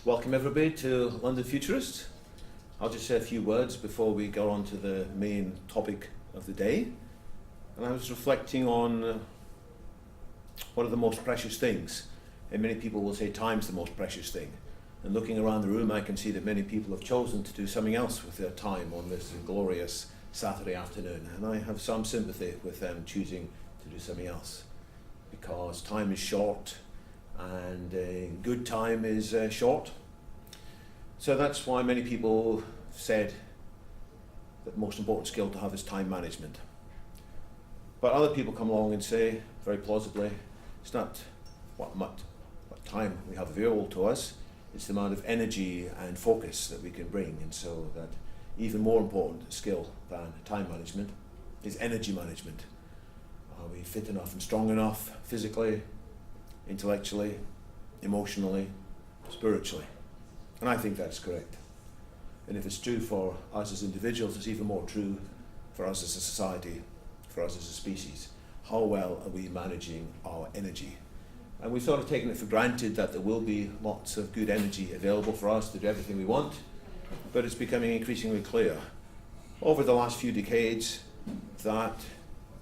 Welcome everybody to London Futurists. I'll just say a few words before we go on to the main topic of the day. And I was reflecting on one of the most precious things, and many people will say time's the most precious thing. And looking around the room, I can see that many people have chosen to do something else with their time on this glorious Saturday afternoon. And I have some sympathy with them choosing to do something else, because time is short and good time is short. So that's why many people said that the most important skill to have is time management. But other people come along and say, very plausibly, it's not what time we have available to us, it's the amount of energy and focus that we can bring. And so that even more important skill than time management is energy management. Are we fit enough and strong enough physically, intellectually, emotionally, spiritually? And I think that's correct. And if it's true for us as individuals, it's even more true for us as a society, for us as a species. How well are we managing our energy? And we've sort of taken it for granted that there will be lots of good energy available for us to do everything we want, but it's becoming increasingly clear over the last few decades that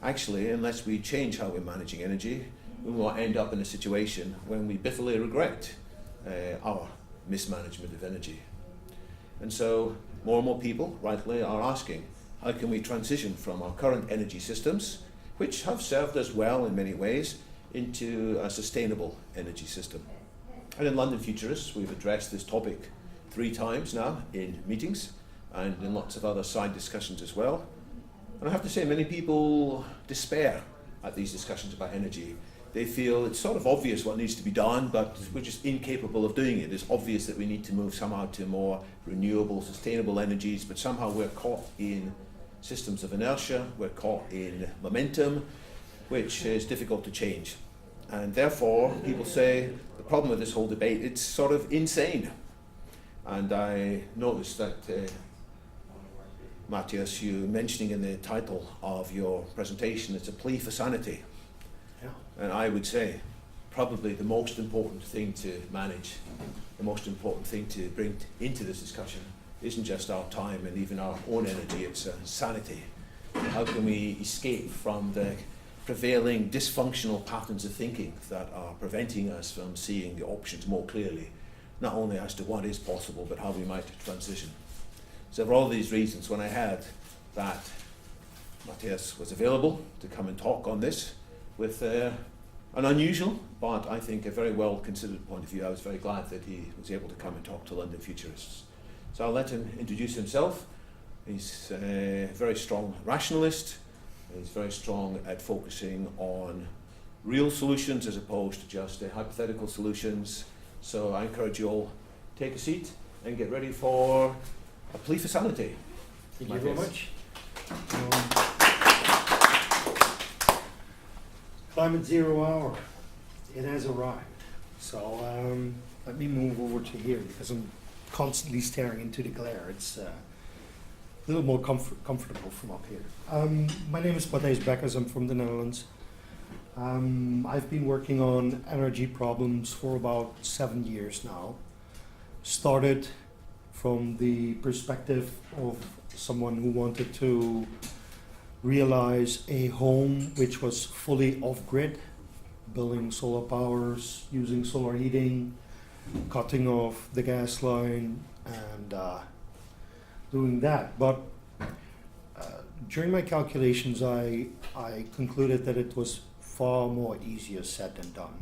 actually, unless we change how we're managing energy, we will end up in a situation when we bitterly regret our mismanagement of energy. And so more and more people, rightly, are asking, how can we transition from our current energy systems, which have served us well in many ways, into a sustainable energy system? And in London Futurists, we've addressed this topic 3 times now in meetings and in lots of other side discussions as well. And I have to say, many people despair at these discussions about energy. They feel it's sort of obvious what needs to be done, but we're just incapable of doing it. It's obvious that we need to move somehow to more renewable, sustainable energies, but somehow we're caught in systems of inertia, we're caught in momentum, which is difficult to change. And therefore, people say, the problem with this whole debate, it's sort of insane. And I noticed that Mathijs, you mentioning in the title of your presentation, it's a plea for sanity. Yeah. And I would say probably the most important thing to manage, the most important thing to bring into this discussion isn't just our time and even our own energy, it's sanity. How can we escape from the prevailing dysfunctional patterns of thinking that are preventing us from seeing the options more clearly, not only as to what is possible, but how we might transition. So for all these reasons, when I heard that Mathijs was available to come and talk on this with an unusual, but I think a very well considered point of view, I was very glad that he was able to come and talk to London Futurists. So I'll let him introduce himself. He's a very strong rationalist. He's very strong at focusing on real solutions as opposed to just hypothetical solutions. So I encourage you all, take a seat and get ready for a plea for sanity. Thank you very much. Climate Zero Hour, it has arrived. So let me move over to here because I'm constantly staring into the glare. It's a little more comfortable from up here. My name is Mathijs Beckers, I'm from the Netherlands. I've been working on energy problems for about 7 years now. Started from the perspective of someone who wanted to realize a home which was fully off-grid, building solar powers, using solar heating, cutting off the gas line, and doing that. But during my calculations, I concluded that it was far more easier said than done.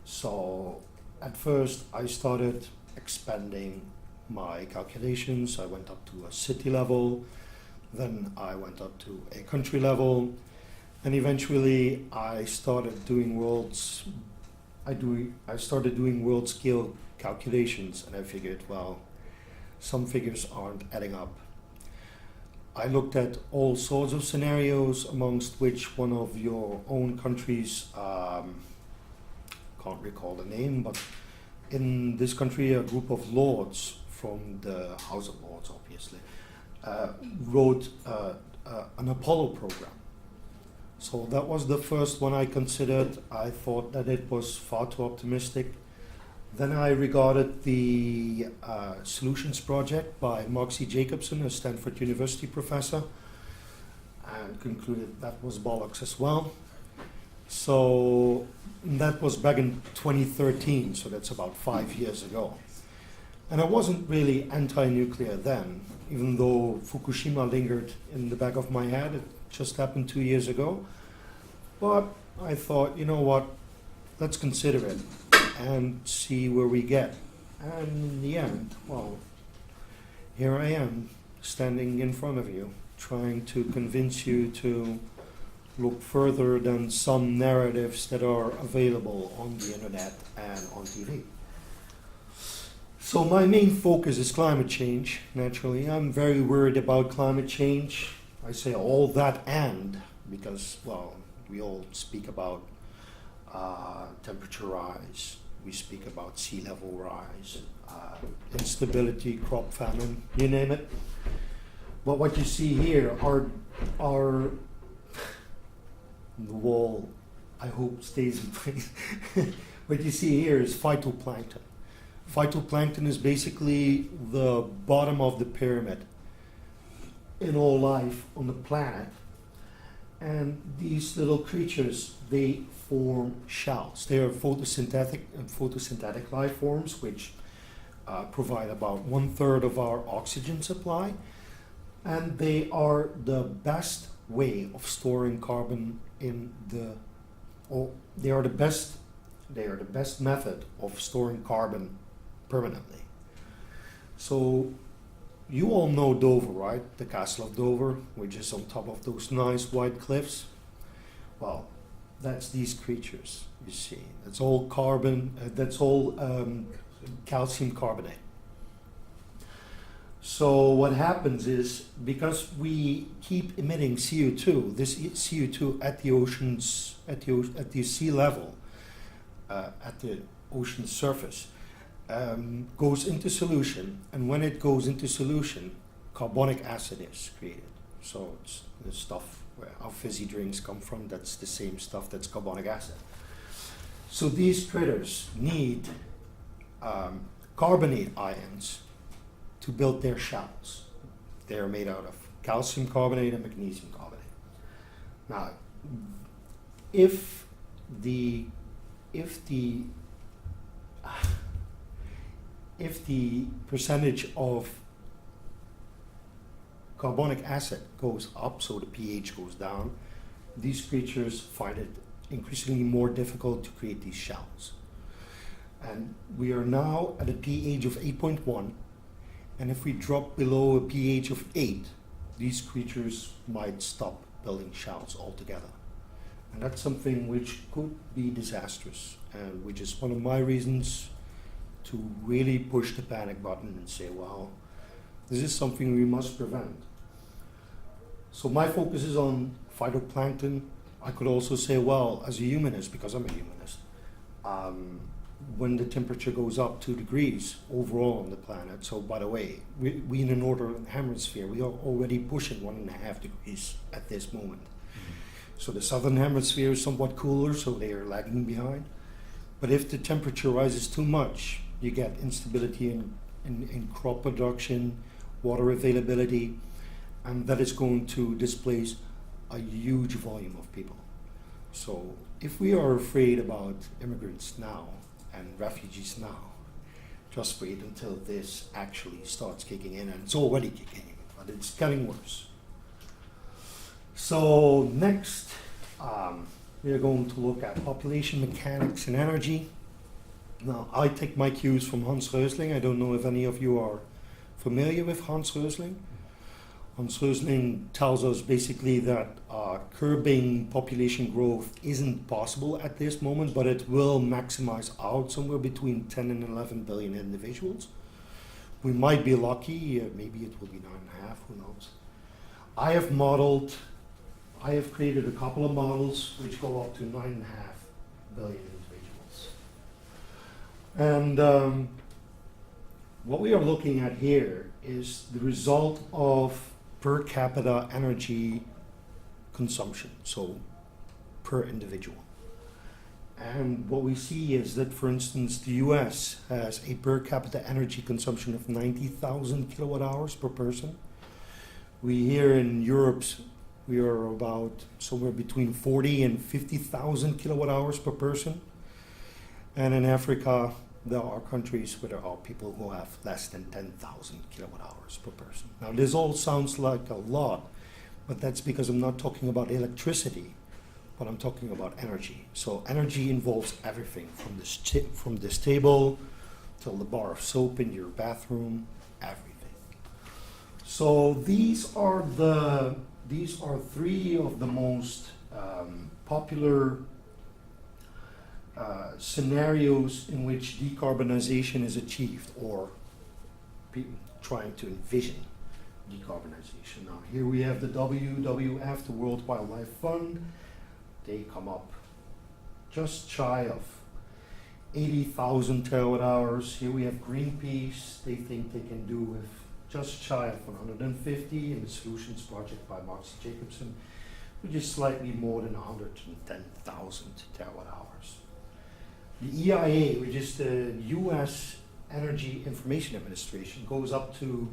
So at first I started expanding my calculations. I went up to a city level, then I went up to a country level, and eventually I started doing world scale calculations, and I figured, well, some figures aren't adding up. I looked at all sorts of scenarios, amongst which one of your own countries, can't recall the name, but in this country a group of lords from the House of Lords, obviously, wrote an Apollo program. So that was the first one I considered. I thought that it was far too optimistic. Then I regarded the Solutions Project by Mark C. Jacobson, a Stanford University professor, and concluded that was bollocks as well. So that was back in 2013, so that's about 5 years ago. And I wasn't really anti-nuclear then, even though Fukushima lingered in the back of my head. It just happened 2 years ago. But I thought, you know what, let's consider it and see where we get. And in the end, well, here I am, standing in front of you, trying to convince you to look further than some narratives that are available on the internet and on TV. So my main focus is climate change, naturally. I'm very worried about climate change. I say all that and, because, well, we all speak about temperature rise, we speak about sea level rise, instability, crop famine, you name it. But what you see here are the wall, I hope, stays in place. What you see here is phytoplankton. Phytoplankton is basically the bottom of the pyramid in all life on the planet. And these little creatures, they form shells. They are photosynthetic life forms, which provide about 1/3 of our oxygen supply. And they are the best way of storing carbon in the, or they are the best method of storing carbon permanently. So you all know Dover, right? The Castle of Dover, which is on top of those nice white cliffs. Well, that's these creatures, you see. That's all carbon, that's all calcium carbonate. So what happens is, because we keep emitting CO2, this CO2 at the oceans, at the sea level, at the ocean surface, goes into solution, and when it goes into solution, carbonic acid is created. So it's the stuff where our fizzy drinks come from, that's the same stuff that's carbonic acid. So these critters need carbonate ions to build their shells. They are made out of calcium carbonate and magnesium carbonate. Now, if the percentage of carbonic acid goes up, so the pH goes down, these creatures find it increasingly more difficult to create these shells. And we are now at a pH of 8.1, and if we drop below a pH of 8, these creatures might stop building shells altogether. And that's something which could be disastrous, and which is one of my reasons to really push the panic button and say, well, this is something we must prevent. So my focus is on phytoplankton. I could also say, well, as a humanist, because I'm a humanist, when the temperature goes up 2 degrees overall on the planet, so by the way, we in the northern hemisphere, we are already pushing 1.5 degrees at this moment. So the southern hemisphere is somewhat cooler, so they are lagging behind. But if the temperature rises too much, you get instability in crop production, water availability, and that is going to displace a huge volume of people. So if we are afraid about immigrants now and refugees now, just wait until this actually starts kicking in, and it's already kicking in, but it's getting worse. So next, we are going to look at population mechanics and energy. Now, I take my cues from Hans Rösling. I don't know if any of you are familiar with Hans Rösling. Hans Rösling tells us basically that curbing population growth isn't possible at this moment, but it will maximize out somewhere between 10 and 11 billion individuals. We might be lucky, maybe it will be 9.5, who knows. I have created a couple of models which go up to 9.5 billion individuals. And what we are looking at here is the result of per capita energy consumption, so per individual. And what we see is that, for instance, the US has a per capita energy consumption of 90,000 kilowatt hours per person. We here in Europe, we are about somewhere between 40 and 50,000 kilowatt hours per person. And in Africa, there are countries where there are people who have less than 10,000 kilowatt hours per person. Now, this all sounds like a lot, but that's because I'm not talking about electricity, but I'm talking about energy. So energy involves everything from this table till the bar of soap in your bathroom, everything. So these are three of the most popular scenarios in which decarbonization is achieved, or people trying to envision decarbonization. Now here we have the WWF, the World Wildlife Fund. They come up just shy of 80,000 terawatt hours. Here we have Greenpeace. They think they can do with just shy of 150, and the Solutions Project by Mathijs Beckers, which is slightly more than 110,000 terawatt hours. The EIA, which is the US Energy Information Administration, goes up to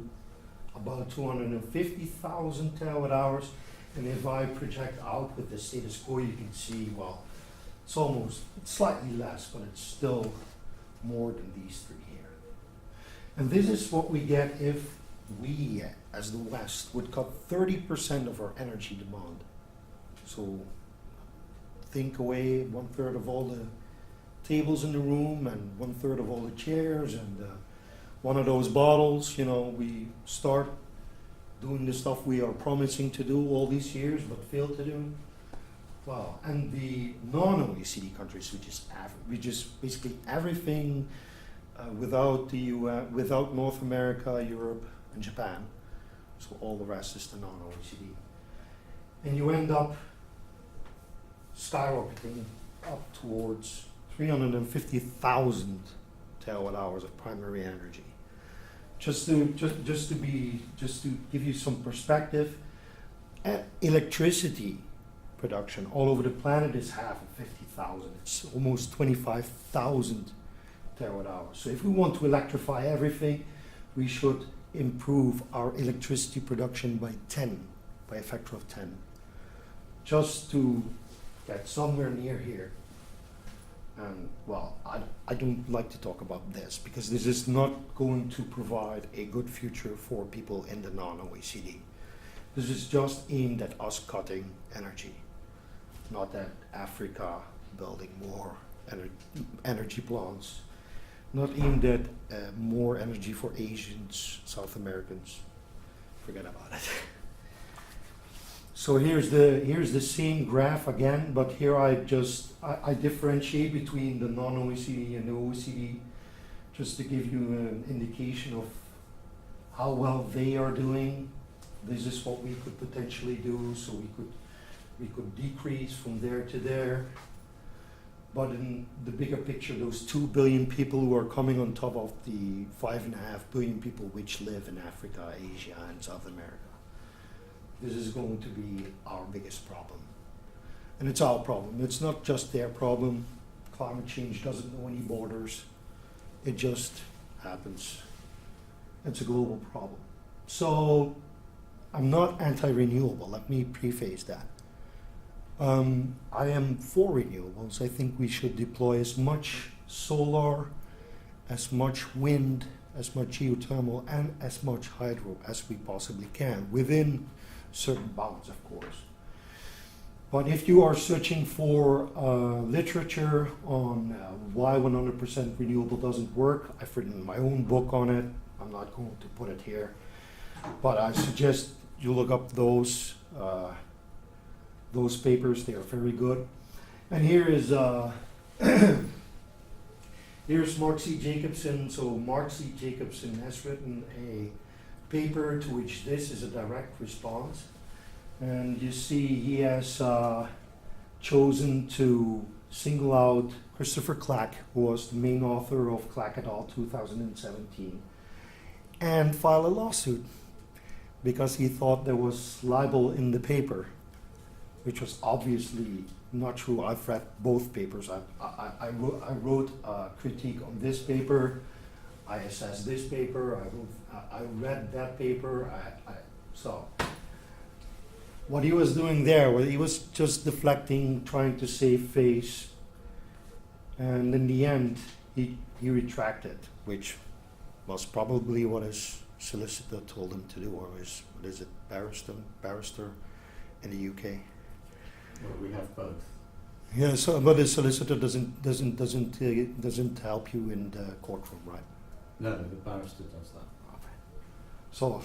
about 250,000 terawatt hours. And if I project out with the status quo, you can see, well, it's slightly less, but it's still more than these three here. And this is what we get if we, as the West, would cut 30% of our energy demand. So think away 1/3 of all the tables in the room and 1/3 of all the chairs and one of those bottles. We start doing the stuff we are promising to do all these years but fail to do. Well, and the non-OECD countries, which is basically everything without the US, without North America, Europe, and Japan. So all the rest is the non-OECD. And you end up skyrocketing up towards 350,000 terawatt hours of primary energy. Just to give you some perspective, electricity production all over the planet is half of 50,000. It's almost 25,000 terawatt hours. So if we want to electrify everything, we should improve our electricity production by a factor of 10, just to get somewhere near here. And well, I don't like to talk about this because this is not going to provide a good future for people in the non-OECD. This is just aimed at us cutting energy, not at Africa building more energy plants, not aimed at more energy for Asians, South Americans. Forget about it. So here's the same graph again, but here I differentiate between the non-OECD and the OECD, just to give you an indication of how well they are doing. This is what we could potentially do, so we could decrease from there to there. But in the bigger picture, those 2 billion people who are coming on top of the 5.5 billion people which live in Africa, Asia, and South America. This is going to be our biggest problem. And it's our problem. It's not just their problem. Climate change doesn't know any borders. It just happens. It's a global problem. So I'm not anti-renewable. Let me preface that. I am for renewables. I think we should deploy as much solar, as much wind, as much geothermal, and as much hydro as we possibly can, within certain bounds, of course. But if you are searching for literature on why 100% renewable doesn't work, I've written my own book on it. I'm not going to put it here, but I suggest you look up those papers. They are very good. And here is here's Mark C. Jacobson. So Mark C. Jacobson has written a paper to which this is a direct response. And you see he has chosen to single out Christopher Clack, who was the main author of Clack et al. 2017, and file a lawsuit because he thought there was libel in the paper, which was obviously not true. I've read both papers. I wrote a critique on this paper. I assessed this paper. I read that paper. So what he was doing there, he was just deflecting, trying to save face, and in the end, he retracted, which was probably what his solicitor told him to do, or his, what is it, barrister in the UK. Well, we have both. Yeah, so but the solicitor doesn't help you in the courtroom, right? No, the barrister does that. Okay. So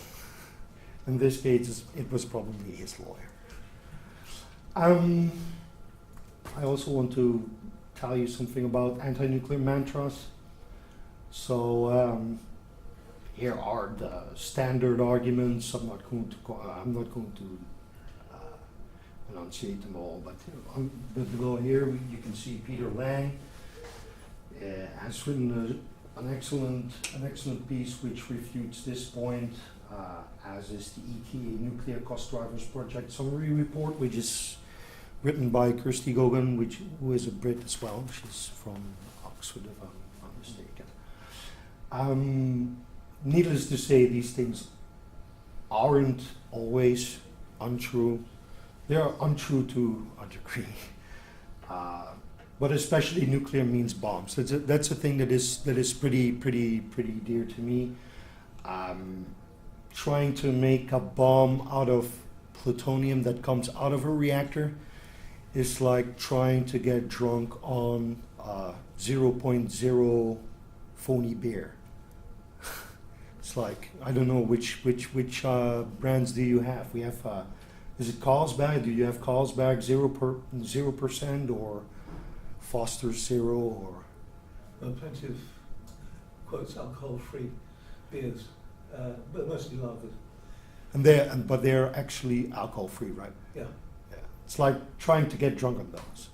in this case, it was probably his lawyer. I also want to tell you something about anti-nuclear mantras. So here are the standard arguments. I'm not going to enunciate them all, but below here you can see Peter Lang has written an excellent piece which refutes this point, as is the ETA Nuclear Cost Drivers Project Summary Report, which is written by Kirsty Gogan, who is a Brit as well. She's from Oxford, if I'm not mistaken. Needless to say, these things aren't always untrue. They are untrue to a degree, but especially nuclear means bombs. That's a thing that is pretty dear to me. Trying to make a bomb out of plutonium that comes out of a reactor is like trying to get drunk on 0.0 phony beer. It's like, I don't know which brands do you have? We have. Is it Carlsberg? Do you have Carlsberg 0% or Foster's 0 or? Well, plenty of quotes alcohol-free beers, but mostly lagers. But they're actually alcohol-free, right? Yeah. Yeah. It's like trying to get drunk on those.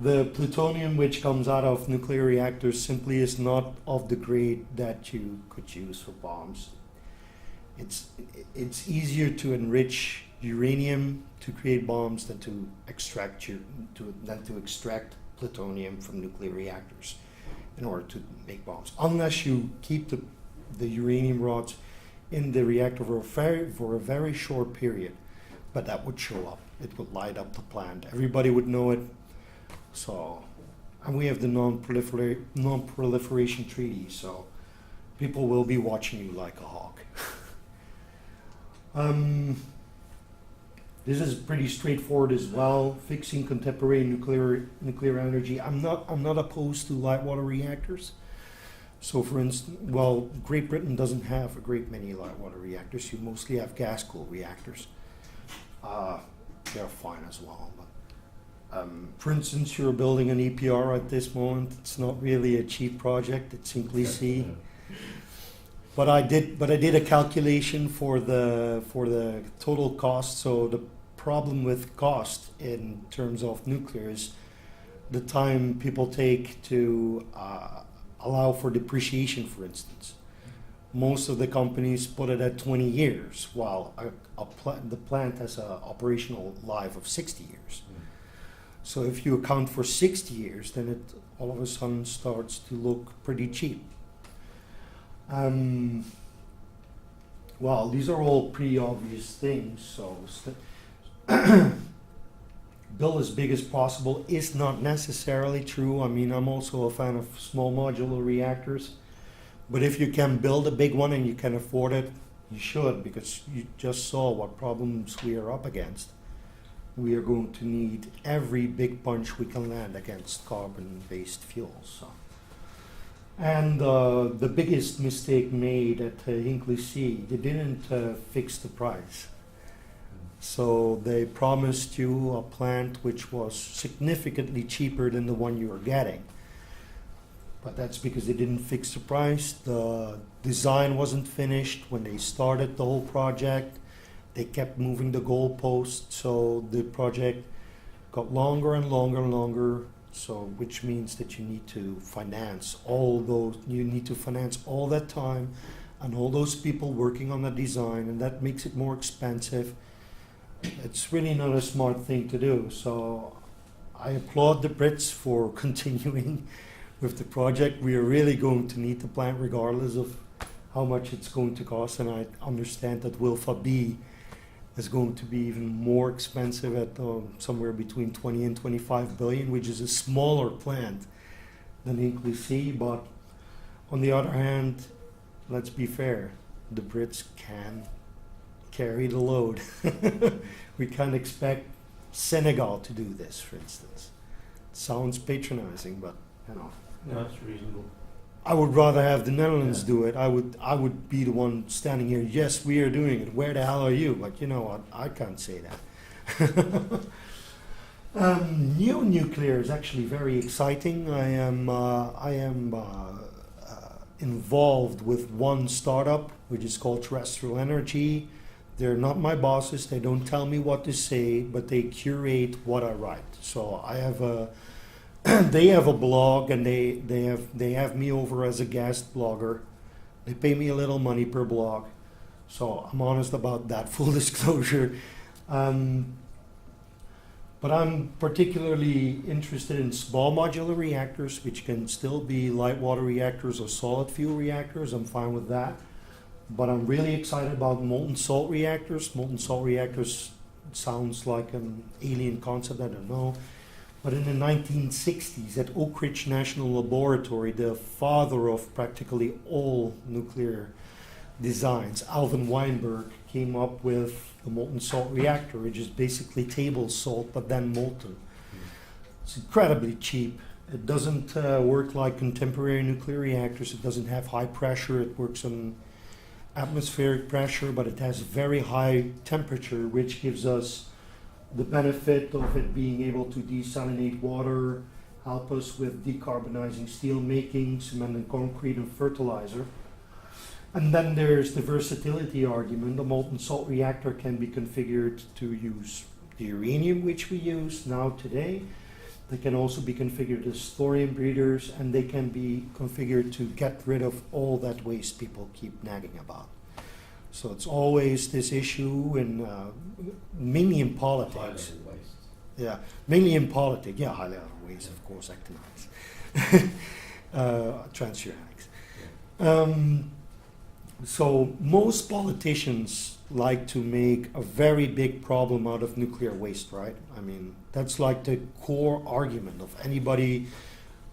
The plutonium which comes out of nuclear reactors simply is not of the grade that you could use for bombs. It's easier to enrich uranium to create bombs than to extract plutonium from nuclear reactors in order to make bombs. Unless you keep the uranium rods in the reactor for a very short period, but that would show up. It would light up the plant. Everybody would know it. So, and we have the non-proliferation treaty. So, people will be watching you like a hawk. This is pretty straightforward as well. Fixing contemporary nuclear energy. I'm not opposed to light water reactors. So, for instance, Great Britain doesn't have a great many light water reactors. You mostly have gas cooled reactors. They're fine as well. But for instance, you're building an EPR at this moment. It's not really a cheap project. It's simply C. But I did a calculation for the total cost. So the problem with cost in terms of nuclear is the time people take to allow for depreciation, for instance. Most of the companies put it at 20 years, while the plant has an operational life of 60 years. So if you account for 60 years, then it all of a sudden starts to look pretty cheap. These are all pretty obvious things. So build as big as possible is not necessarily true. I mean, I'm also a fan of small modular reactors. But if you can build a big one and you can afford it, you should, because you just saw what problems we are up against. We are going to need every big punch we can land against carbon-based fuels. So. And the biggest mistake made at Hinkley C, they didn't fix the price. So they promised you a plant which was significantly cheaper than the one you were getting. But that's because they didn't fix the price. The design wasn't finished when they started the whole project. They kept moving the goalposts, so the project got longer and longer and longer. So, which means that you need to finance all that time and all those people working on the design, and that makes it more expensive. It's really not a smart thing to do. So I applaud the Brits for continuing with the project. We are really going to need the plant regardless of how much it's going to cost, and I understand that Wilfa B is going to be even more expensive at somewhere between 20 and 25 billion, which is a smaller plant than Hinkley C. But on the other hand, let's be fair, the Brits can carry the load. We can't expect Senegal to do this, for instance. It sounds patronizing, but you know. No, that's reasonable. I would rather have the Netherlands Yeah. do it. I would be the one standing here. Yes, we are doing it. Where the hell are you? But you know what? I can't say that. New nuclear is actually very exciting. I am involved with one startup which is called Terrestrial Energy. They're not my bosses. They don't tell me what to say, but they curate what I write. So I have a they have a blog, and they have me over as a guest blogger. They pay me a little money per blog, so I'm honest about that. Full disclosure. But I'm particularly interested in small modular reactors, which can still be light water reactors or solid fuel reactors. I'm fine with that. But I'm really excited about molten salt reactors. Molten salt reactors sounds like an alien concept, I don't know. But in the 1960s, at Oak Ridge National Laboratory, the father of practically all nuclear designs, Alvin Weinberg, came up with the molten salt reactor, which is basically table salt, but then molten. It's incredibly cheap. It doesn't work like contemporary nuclear reactors. It doesn't have high pressure. It works on atmospheric pressure, but it has very high temperature, which gives us the benefit of it being able to desalinate water, help us with decarbonizing steel making, cement and concrete, and fertilizer. And then there's the versatility argument. The molten salt reactor can be configured to use the uranium which we use now today. They can also be configured as thorium breeders, and they can be configured to get rid of all that waste people keep nagging about. So it's always this issue, and mainly in politics. High-level waste. Yeah, mainly in politics. Yeah, high level waste, of course, actinides, transuranics. Yeah. So most politicians like to make a very big problem out of nuclear waste, right? I mean, that's like the core argument of anybody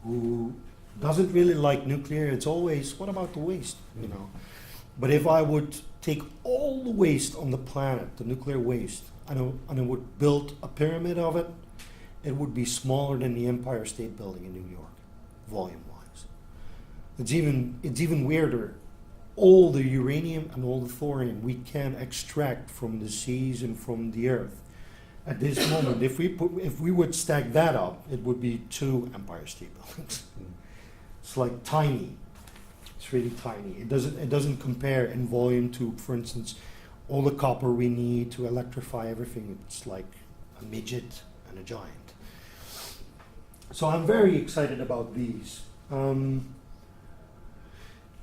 who doesn't really like nuclear. It's always, what about the waste, you know? But if I would take all the waste on the planet, the nuclear waste, and I would build a pyramid of it, it would be smaller than the Empire State Building in New York, volume-wise. It's even weirder. All the uranium and all the thorium we can extract from the seas and from the earth. At this moment, if we would stack that up, it would be 2 Empire State Buildings. It's like tiny. It's really tiny. It doesn't compare in volume to, for instance, all the copper we need to electrify everything. It's like a midget and a giant. So I'm very excited about these.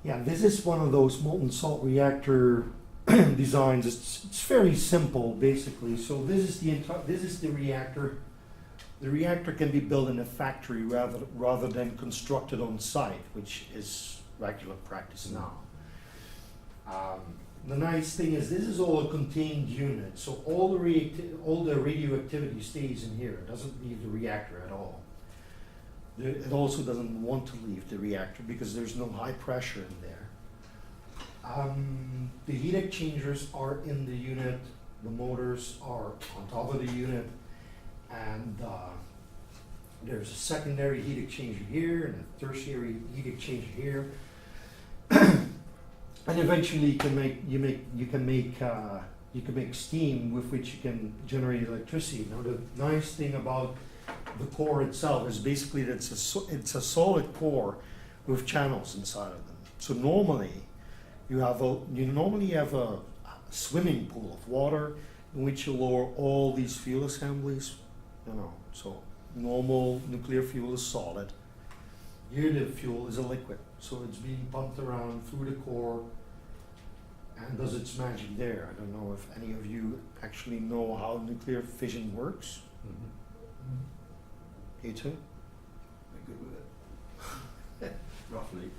Yeah, this is one of those molten salt reactor designs. It's very simple, basically. So this is the reactor. The reactor can be built in a factory rather than constructed on site, which is regular practice now. The nice thing is this is all a contained unit, so all the radioactivity stays in here. It doesn't leave the reactor at all. It also doesn't want to leave the reactor because there's no high pressure in there. The heat exchangers are in the unit, the motors are on top of the unit, and there's a secondary heat exchanger here and a tertiary heat exchanger here. And eventually you can make steam with which you can generate electricity. Now the nice thing about the core itself is basically that it's a solid core with channels inside of them. So normally you normally have a swimming pool of water in which you lower all these fuel assemblies. So normal nuclear fuel is solid. Here the fuel is a liquid, so it's being pumped around through the core and does its magic there. I don't know if any of you actually know how nuclear fission works. You too? We're good with it. Roughly.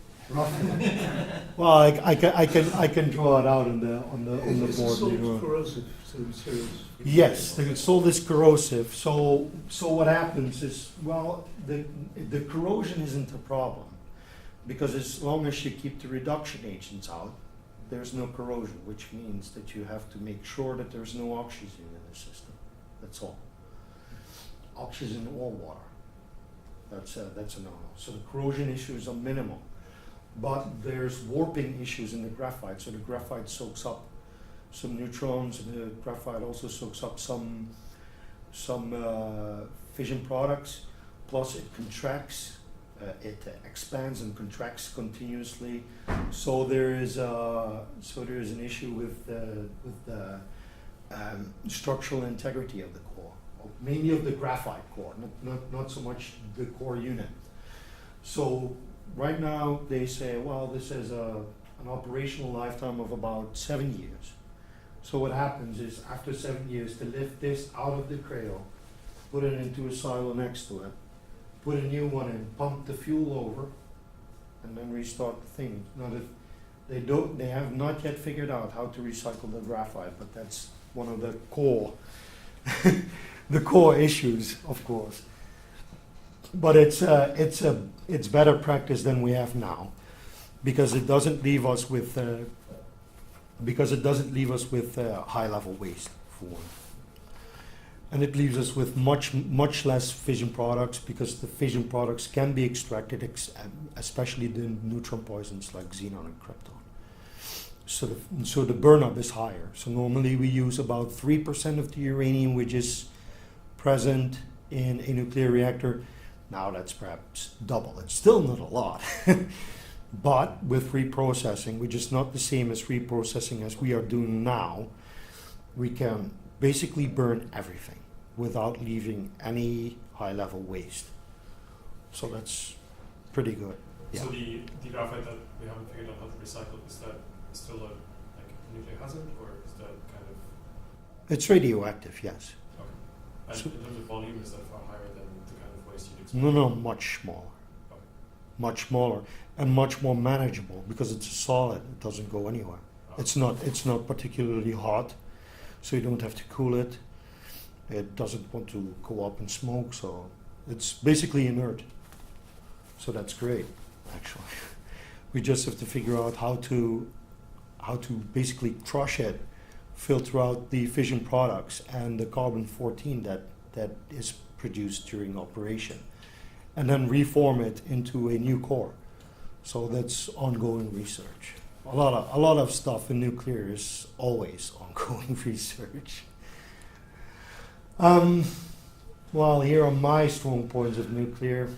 Well, I can draw it out on the It's board. salt later on. corrosive to the materials. Yes, the salt is corrosive. So what happens is, well, the corrosion isn't a problem, because as long as you keep the reduction agents out, there's no corrosion, which means that you have to make sure that there's no oxygen in the system. That's all. Oxygen or water. That's a no-no. So the corrosion issues are minimal. But there's warping issues in the graphite. So the graphite soaks up some neutrons, and the graphite also soaks up some fission products. Plus it contracts, it expands and contracts continuously. So there is an issue with the structural integrity of the core, mainly of the graphite core, not so much the core unit. So right now they say, well, this has an operational lifetime of about 7 years. So what happens is, after 7 years, to lift this out of the cradle, put it into a silo next to it, put a new one in, pump the fuel over, and then restart the thing. Now that they have not yet figured out how to recycle the graphite, but that's one of the core the core issues, of course. But it's better practice than we have now, because it doesn't leave us with high level waste for one. And it leaves us with much less fission products, because the fission products can be extracted, especially the neutron poisons like xenon and krypton. So the burnup is higher. So normally we use about 3% of the uranium which is present in a nuclear reactor. Now that's perhaps double. It's still not a lot. But with reprocessing, which is not the same as reprocessing as we are doing now, we can basically burn everything without leaving any high-level waste. So that's pretty good. Yeah. So the graphite that we haven't figured out how to recycle, is that still a nuclear hazard, or is that kind of... It's radioactive, yes. Okay. And So- in terms of volume, is that far higher than the kind of waste you'd expect? No, much smaller. Okay. Much smaller and much more manageable, because it's a solid. It doesn't go anywhere. Oh. It's not particularly hot, so you don't have to cool it. It doesn't want to go up in smoke, so it's basically inert. So that's great, actually. We just have to figure out how to basically crush it, filter out the fission products and the carbon-14 that is produced during operation, and then reform it into a new core. So that's ongoing research. A lot of stuff in nuclear is always ongoing research. Well, here are my strong points of nuclear.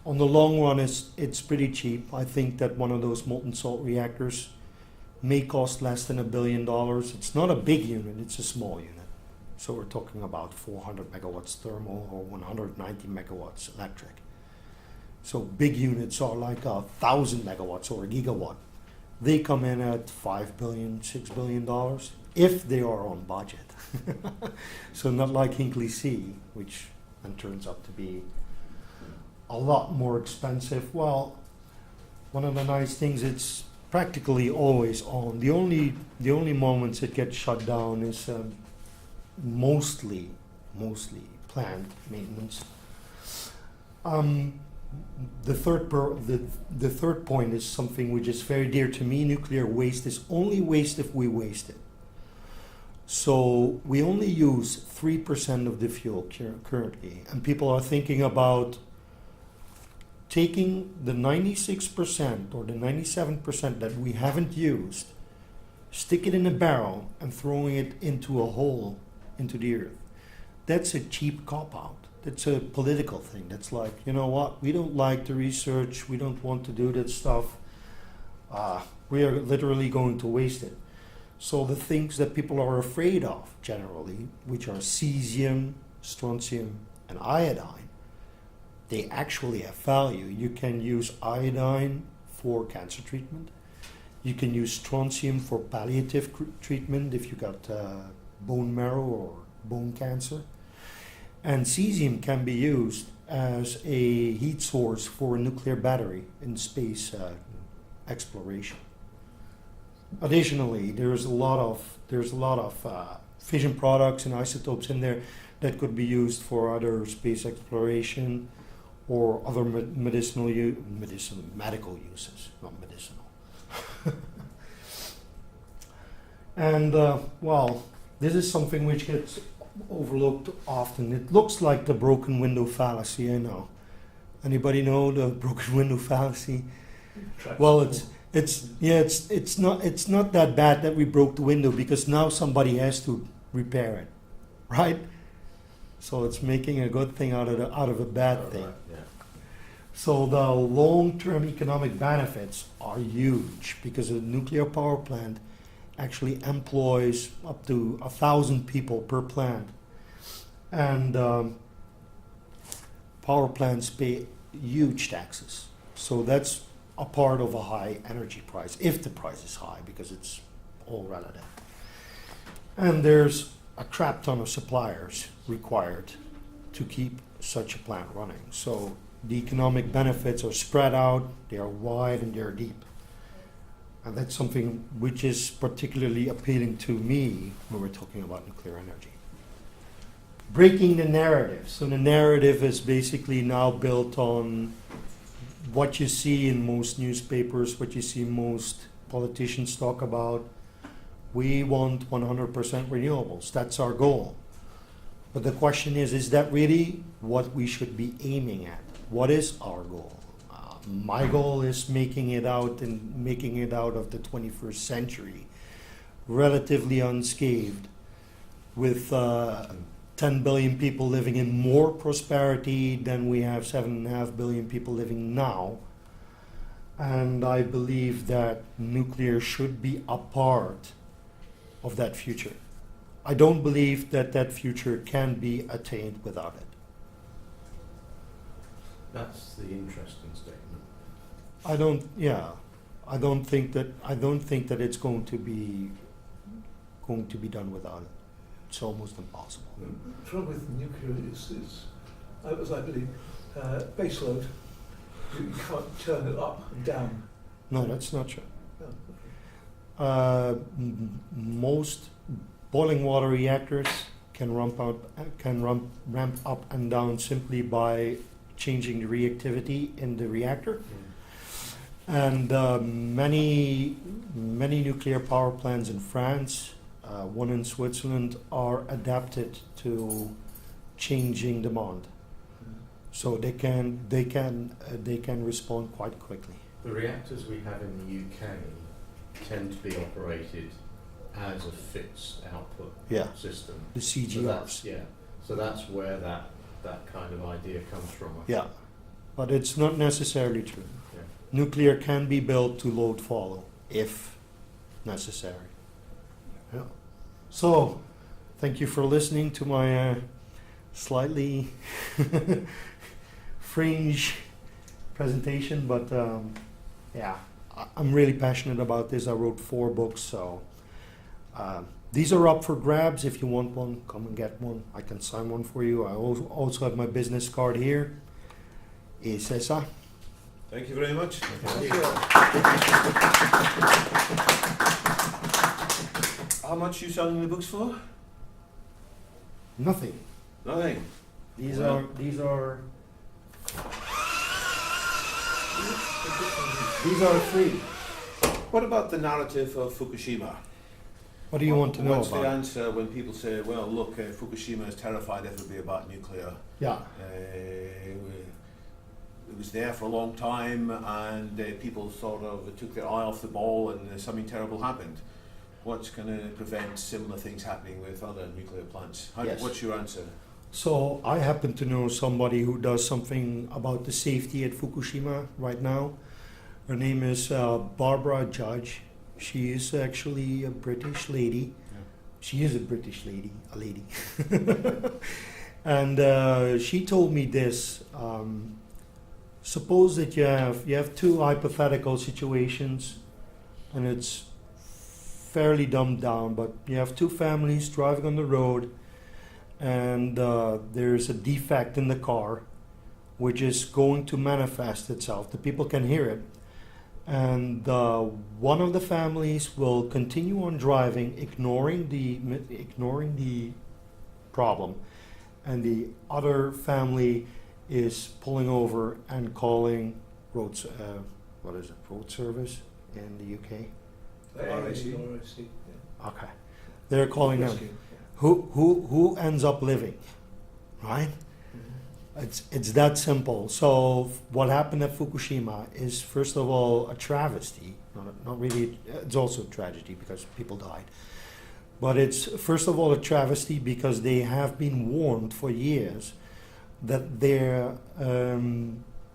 On the long run, it's pretty cheap. I think that one of those molten salt reactors may cost less than $1 billion. It's not a big unit, it's a small unit. So we're talking about 400 megawatts thermal or 190 megawatts electric. So big units are like 1,000 megawatts or a gigawatt. They come in at $5 billion, $6 billion, if they are on budget. So not like Hinkley C, which then turns out to be a lot more expensive. Well, one of the nice things, it's practically always on. The only moments it gets shut down is mostly planned maintenance. The third point is something which is very dear to me. Nuclear waste is only waste if we waste it. So we only use 3% of the fuel currently, and people are thinking about taking the 96% or the 97% that we haven't used, stick it in a barrel and throwing it into a hole into the earth. That's a cheap cop-out. That's a political thing. That's like, you know what, we don't like the research, we don't want to do that stuff. We are literally going to waste it. So the things that people are afraid of generally, which are cesium, strontium, and iodine, they actually have value. You can use iodine for cancer treatment. You can use strontium for palliative treatment if you got bone marrow or bone cancer. And cesium can be used as a heat source for a nuclear battery in space exploration. Additionally, there's a lot of fission products and isotopes in there that could be used for other space exploration or other medical uses, not medicinal. And well, this is something which gets overlooked often. It looks like the broken window fallacy. I know. Anybody know the broken window fallacy? Well, it's not that bad that we broke the window, because now somebody has to repair it, right? So it's making a good thing out of a bad thing. Yeah. So the long-term economic benefits are huge, because a nuclear power plant actually employs up to 1,000 people per plant, and power plants pay huge taxes. So that's a part of a high energy price, if the price is high, because it's all relative. And there's a crap ton of suppliers required to keep such a plant running. So the economic benefits are spread out, they are wide, and they are deep. And that's something which is particularly appealing to me when we're talking about nuclear energy. Breaking the narrative. So the narrative is basically now built on what you see in most newspapers, what you see most politicians talk about. We want 100% renewables. That's our goal. But the question is that really what we should be aiming at? What is our goal? My goal is making it out of the 21st century relatively unscathed, with 10 billion people living in more prosperity than we have 7.5 billion people living now. And I believe that nuclear should be a part of that future. I don't believe that future can be attained without it. That's the interesting statement. I don't think that it's going to be done without it. It's almost impossible. The trouble with nuclear is I believe, baseload. You can't turn it up and down. No, that's not true. Oh, Most boiling water reactors can ramp up and down simply by changing the reactivity in the reactor. And many nuclear power plants in France, one in Switzerland, are adapted to changing demand, so they can respond quite quickly. The reactors we have in the UK tend to be operated as a fixed output system. The CGRs. So that's where that kind of idea comes from. Yeah, but it's not necessarily true. Yeah. Nuclear can be built to load follow if necessary. Yeah. So, thank you for listening to my slightly fringe presentation, but yeah, I'm really passionate about this. I wrote 4 books, so these are up for grabs. If you want one, come and get one. I can sign one for you. I also have my business card here. Et c'est ça. Thank you very much. How much are you selling the books for? Nothing. Nothing. These Well. are free. What about the narrative of Fukushima? What do you want to know What's about the it? answer when people say, well, look, Fukushima is terrified everybody about nuclear. Yeah. It was there for a long time, and people sort of took their eye off the ball, and something terrible happened. What's going to prevent similar things happening with other nuclear plants? Yes. What's your answer? So I happen to know somebody who does something about the safety at Fukushima right now. Her name is Barbara Judge. She is actually a British lady. Yeah. She is a British lady, a lady. And she told me this. Suppose that you have 2 hypothetical situations. and it's fairly dumbed down, but you have two families driving on the road, and there's a defect in the car which is going to manifest itself. The people can hear it, and one of the families will continue on driving, ignoring the problem, and the other family is pulling over and calling road service in the UK. RAC. Okay, they're calling them. Rescue, Who ends up living, right? It's that simple. So what happened at Fukushima is, first of all, a travesty. Not really. It's also a tragedy because people died. But it's first of all a travesty because they have been warned for years that their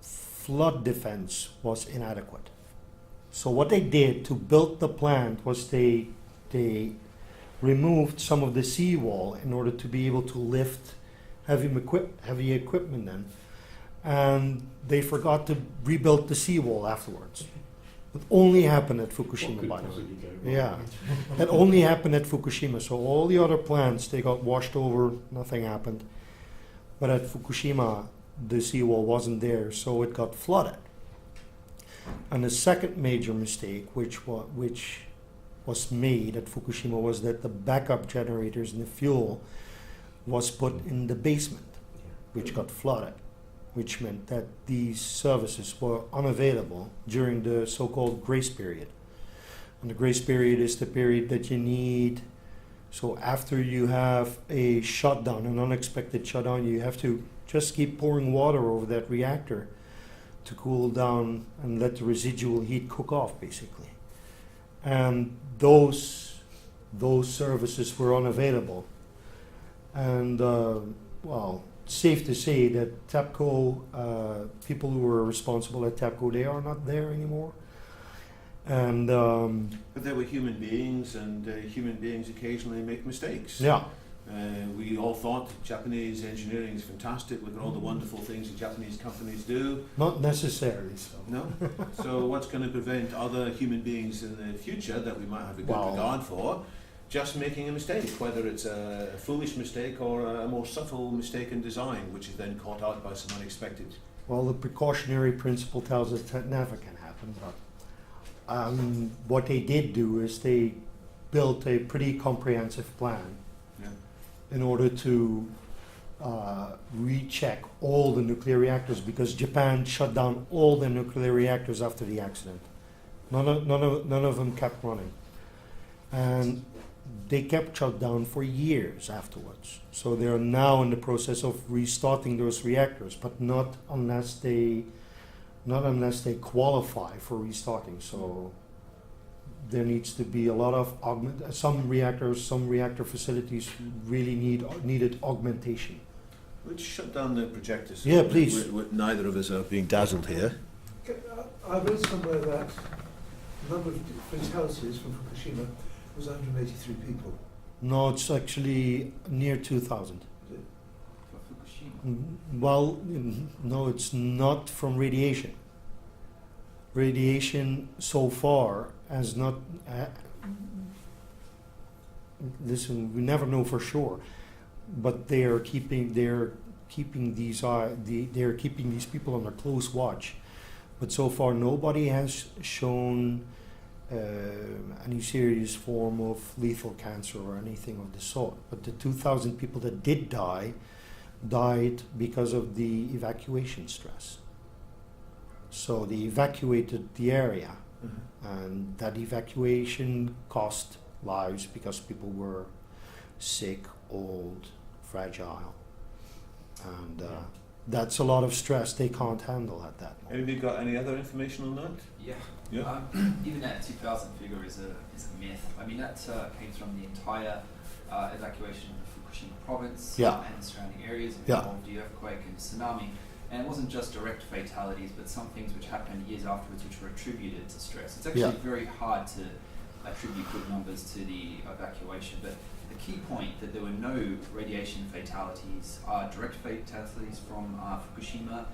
flood defense was inadequate. So what they did to build the plant was they removed some of the seawall in order to be able to lift heavy equipment in, and they forgot to rebuild the seawall afterwards. It only happened at Fukushima, by the way. Yeah, it only happened at Fukushima. So all the other plants, they got washed over, nothing happened. But at Fukushima, the seawall wasn't there, so it got flooded. And the second major mistake, which was made at Fukushima, was that the backup generators and the fuel was put in the basement, which got flooded, which meant that these services were unavailable during the so-called grace period. And the grace period is the period that you need. So after you have a shutdown, an unexpected shutdown, you have to just keep pouring water over that reactor to cool down and let the residual heat cook off, basically. And those services were unavailable. And well, safe to say that TEPCO, people who were responsible at TEPCO, they are not there anymore. And but they were human beings, and human beings occasionally make mistakes. yeah, We all thought Japanese engineering is fantastic. Look at all the wonderful things that Japanese companies do. not necessarily so. No? So what's going to prevent other human beings in the future that we might have a good Well- regard for just making a mistake, whether it's a foolish mistake or a more subtle mistake in design, which is then caught out by some unexpected. Well, the precautionary principle tells us that never can happen, but what they did do is they built a pretty comprehensive plan Yeah. in order to recheck all the nuclear reactors, because Japan shut down all the nuclear reactors after the accident. None of them kept running. And they kept shut down for years afterwards. So they are now in the process of restarting those reactors, but not unless they qualify for restarting. So there needs to be a lot of some reactor facilities really needed augmentation. Let's shut down the projectors. Yeah, please. Neither of us are being dazzled here. I read somewhere that the number of fatalities from Fukushima was 183 people. No, it's actually near 2,000. Is it? For Fukushima. Well, no, it's not from radiation. Radiation so far has not. Listen, we never know for sure, but they are keeping these people under close watch. But so far, nobody has shown any serious form of lethal cancer or anything of the sort. But the 2,000 people that did die died because of the evacuation stress. So they evacuated the area, and that evacuation cost lives because people were sick, old, fragile, and that's a lot of stress they can't handle at that moment. Anybody got any other information on that? Yeah. Yeah. Even that 2,000 figure is a myth. I mean, that came from the entire evacuation of the Fukushima province Yeah. and surrounding areas. It Yeah. involved the earthquake and tsunami. And it wasn't just direct fatalities, but some things which happened years afterwards which were attributed to stress. It's actually Yeah. very hard to attribute good numbers to the evacuation, but the key point that there were no radiation fatalities, direct fatalities from Fukushima,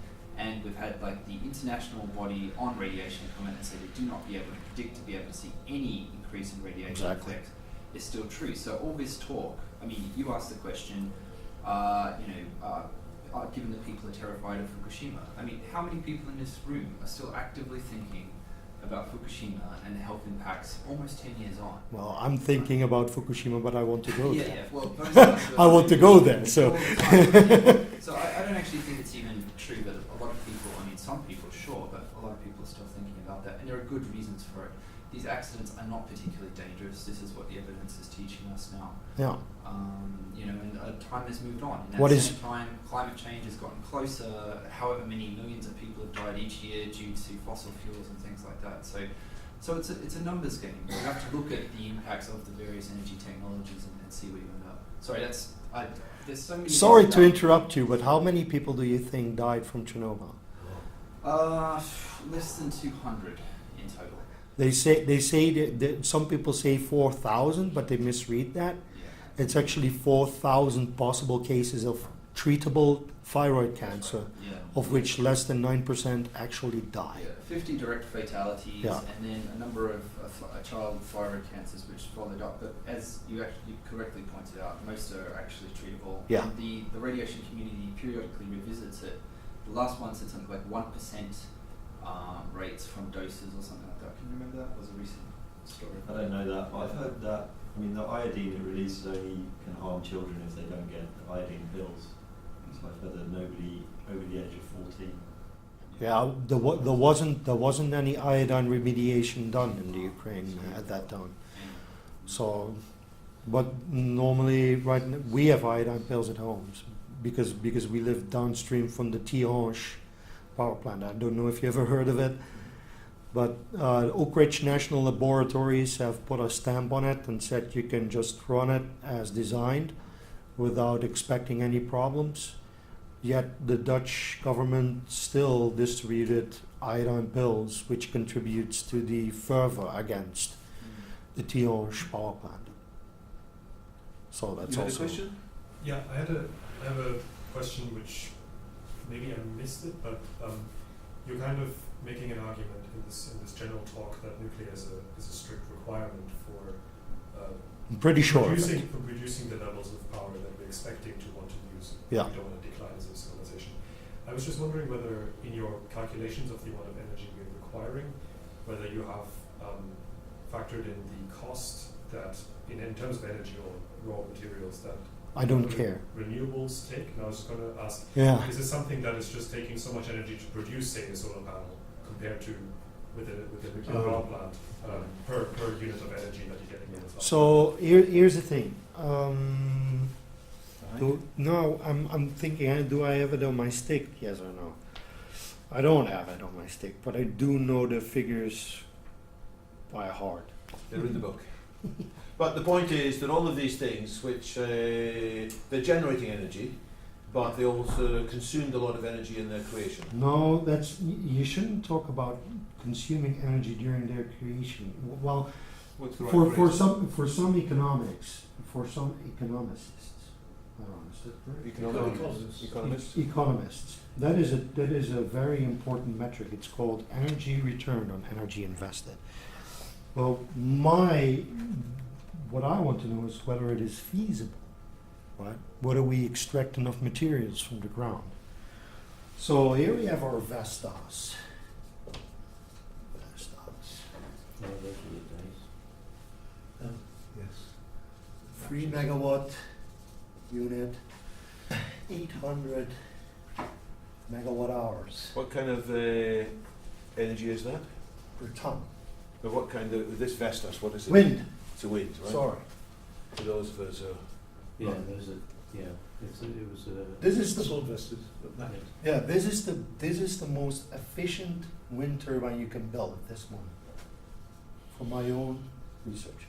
and we've had like the international body on radiation come in and say they do not be able to predict to be able to see any increase in radiation Exactly. effect, is still true. So all this talk, I mean, you asked the question, given that people are terrified of Fukushima, I mean, how many people in this room are still actively thinking about Fukushima and the health impacts almost 10 years on? Well, I'm thinking about Fukushima, but I want to go Yeah, there. yeah. Well, those are the- I want to go there, so. all the time. So I don't actually think it's even true that a lot of people, I mean, some people, sure, but a lot of people are still thinking about that, and there are good reasons for it. These accidents are not particularly dangerous. This is what the evidence is teaching us now. Yeah. And time has moved on. In What that is- same time, climate change has gotten closer. However many millions of people have died each year due to fossil fuels and things like that. So it's a numbers game. You have to look at the impacts of the various energy technologies and see where you end up. Sorry, there's so many. Sorry to interrupt you, but how many people do you think died from Chernobyl? Less than 200 in total. They say that some people say 4,000, but they misread that. Yeah. It's actually 4,000 possible cases of treatable thyroid cancer, Yeah. of which less than 9% actually die. Yeah, 50 direct fatalities, Yeah. and then a number of child thyroid cancers which followed up. But as you actually correctly pointed out, most are actually treatable. Yeah. And the radiation community periodically revisits it. The last one said something like 1% rates from doses or something like that. Can you remember that? It was a recent story. I don't know that. I've heard that. I mean, the iodine it releases only can harm children if they don't get the iodine pills. So I've heard that nobody over the age of 14. Yeah, there wasn't any iodine remediation done in the Ukraine at that time. So, but normally, we have iodine pills at home because we live downstream from the Tihange power plant. I don't know if you ever heard of it, but Oak Ridge National Laboratories have put a stamp on it and said you can just run it as designed without expecting any problems. Yet the Dutch government still distributed iodine pills, which contributes to the fervor against the Tihange power plant. So that's You had a also. question? Yeah, I have a question which maybe I missed it, but you're kind of making an argument in this general talk that nuclear is a strict requirement for I'm pretty sure. of it. reducing the levels of power that we're expecting to want to use. Yeah. We don't want to decline as a civilization. I was just wondering whether in your calculations of the amount of energy we're requiring, whether you have factored in the cost that in terms of energy or raw materials that I don't care. renewables take. And I was just going to ask, Yeah. is this something that is just taking so much energy to produce, say, a solar panel compared to with a nuclear power plant per unit of energy that you're getting in the So here's the thing. I'm thinking, do I have it on my stick? Yes or no? I don't have it on my stick, but I do know the figures by heart. They're in the book. But the point is that all of these things, which they're generating energy, but they also consumed a lot of energy in their creation. No, you shouldn't talk about consuming energy during their creation. Well, What's the right for phrase? some economics, for some economists, I don't know, is that correct? Economists. That is a very important metric. It's called energy return on energy invested. Well, what I want to know is whether it is feasible, right? Whether we extract enough materials from the ground. So here we have our Vestas. No, those were the days. Yes. 3 megawatt unit, 800 megawatt hours What kind of energy is that? per ton. But what kind of this Vestas? What is it? Wind. It's a wind, right? Sorry. For those of us who Yeah, Right. those are. Yeah, it was. This is the Sawdusters. yeah. This is the most efficient wind turbine you can build at this moment, from my own research.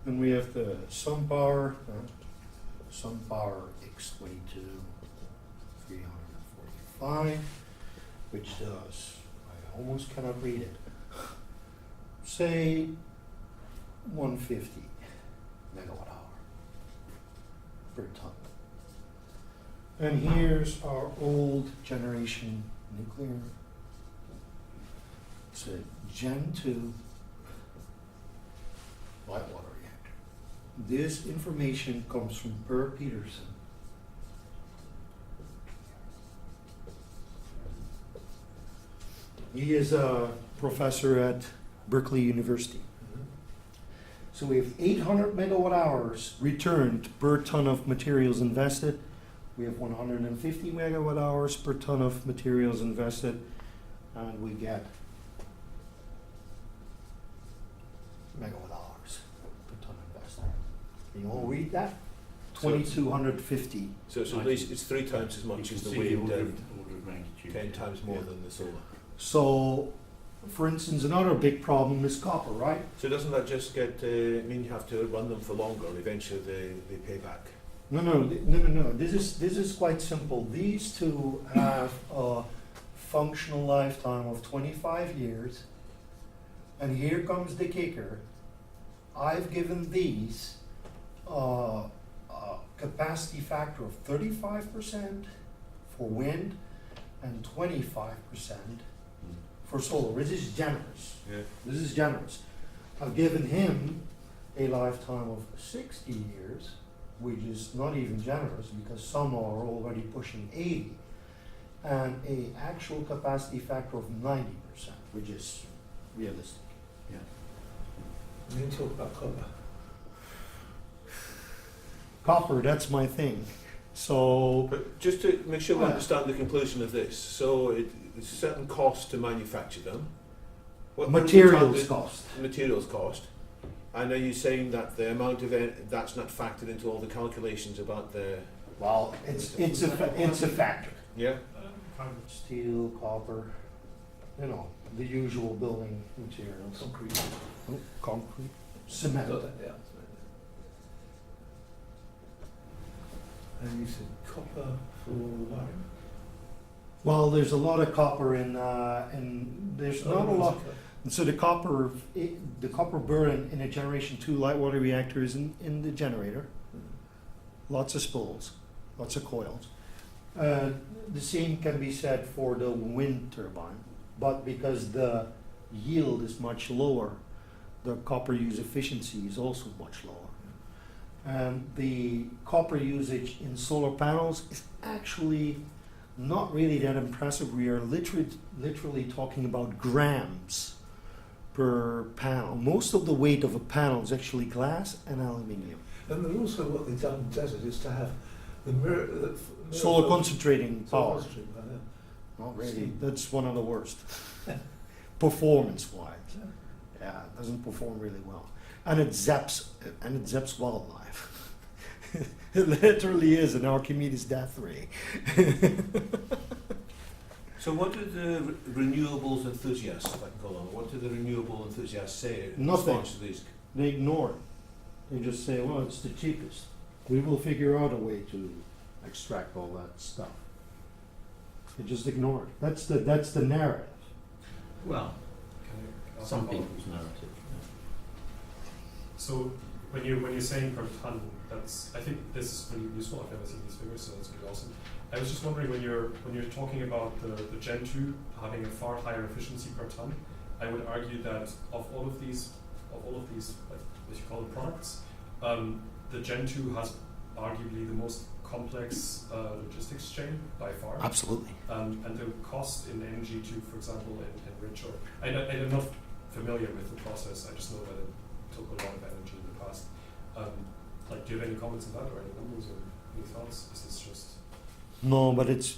And we have the SunPower X22 345, which does, I almost cannot read it, say 150 megawatt hour per ton. And here's our old generation nuclear. It's a Gen 2 light water reactor. This information comes from Per Peterson. He is a professor at Berkeley University. So we have 800 megawatt hours returned per ton of materials invested. We have 150 megawatt hours per ton of materials invested, and we get megawatt hours per ton invested. You all read that? 2250. So at least it's 3 times as much as the wind and 10 times more than the solar. So, for instance, another big problem is copper, right? So doesn't that just mean you have to run them for longer? Eventually they pay back. No. This is quite simple. These two have a functional lifetime of 25 years, and here comes the kicker. I've given these a capacity factor of 35% for wind and 25% for solar. This is generous. Yeah. This is generous. I've given him a lifetime of 60 years, which is not even generous because some are already pushing 80, and a actual capacity factor of 90%, which is realistic. Yeah. And then talk about copper. Copper, that's my thing. So, But just to make sure we understand the conclusion of this, so it's a certain cost to manufacture them. What is the materials target- cost. Materials cost. And are you saying that the amount of that's not factored into all the calculations about the Well, it's a factor. yeah? Steel, copper, you know, the usual building materials. Concrete. Concrete, cement. Yeah. And you said copper for wiring? Well, there's a lot of copper in there's not a lot. And so the copper burn in a Generation 2 light water reactor is in the generator. Lots of spools, lots of coils. The same can be said for the wind turbine, but because the yield is much lower, the copper use efficiency is also much lower. And the copper usage in solar panels is actually not really that impressive. We are literally talking about grams per panel. Most of the weight of a panel is actually glass and aluminium. And then also what they've done in desert is to have the mirror Solar concentrating power. concentrating power, yeah. Not really. That's one of the worst. Performance-wise. Yeah, it doesn't perform really well. And it zaps wildlife. It literally is an Archimedes death ray. So what do the renewables enthusiasts, if I can call them, what do the renewable enthusiasts say in Nothing. response to these? They ignore it. They just say, well, it's the cheapest. We will figure out a way to extract all that stuff. They just ignore it. That's the narrative. Well, Can I some follow up? people's narrative. So when you're saying per ton, that's, I think this is really useful. I've never seen these figures, so that's really awesome. I was just wondering when you're talking about the Gen 2 having a far higher efficiency per ton, I would argue that of all of these as you call it products, the Gen 2 has arguably the most complex logistics chain by far. Absolutely. And the cost in energy to, for example, enrich or I'm not familiar with the process. I just know that it took a lot of energy in the past. Like, do you have any comments on that, or any numbers, or any thoughts? Is this just No, but it's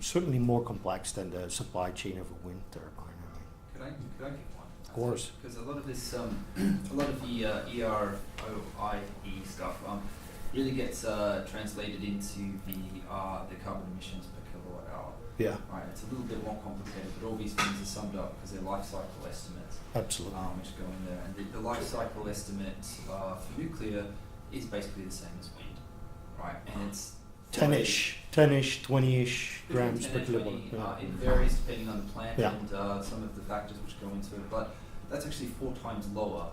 certainly more complex than the supply chain of a wind turbine. Could I give one? Of course. Because a lot of this, a lot of the EROIE stuff really gets translated into the carbon emissions per kilowatt hour. Yeah, Right, it's a little bit more complicated, but all these things are summed up because they're life cycle estimates, absolutely. which go in there. And the life cycle estimate for nuclear is basically the same as wind, right? And it's 10-ish, 20-ish grams 10 per and kilowatt. 20, it varies depending on the plant Yeah. and some of the factors which go into it, but that's actually 4 times lower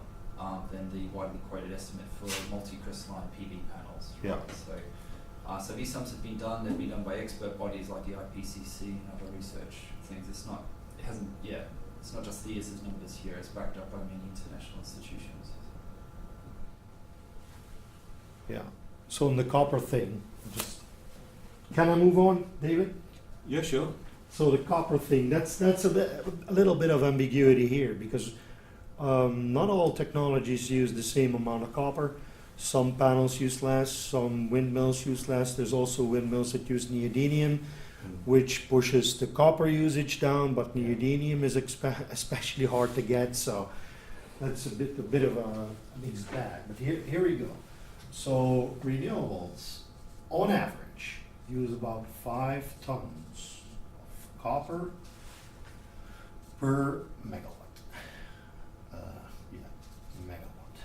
than the widely quoted estimate for multi-crystalline PV panels. Yeah. Right? So So these sums have been done. They've been done by expert bodies like the IPCC and other research things. It's not just the ES's numbers here. It's backed up by many international institutions. Yeah. So in the copper thing, can I move on, David? Yeah, sure. So the copper thing, that's a little bit of ambiguity here, because not all technologies use the same amount of copper. Some panels use less, some windmills use less. There's also windmills that use neodymium, which pushes the copper usage down, but neodymium is especially hard to get, so that's a bit of a mixed bag. But here we go. So renewables, on average, use about 5 tons of copper per megawatt. Megawatt.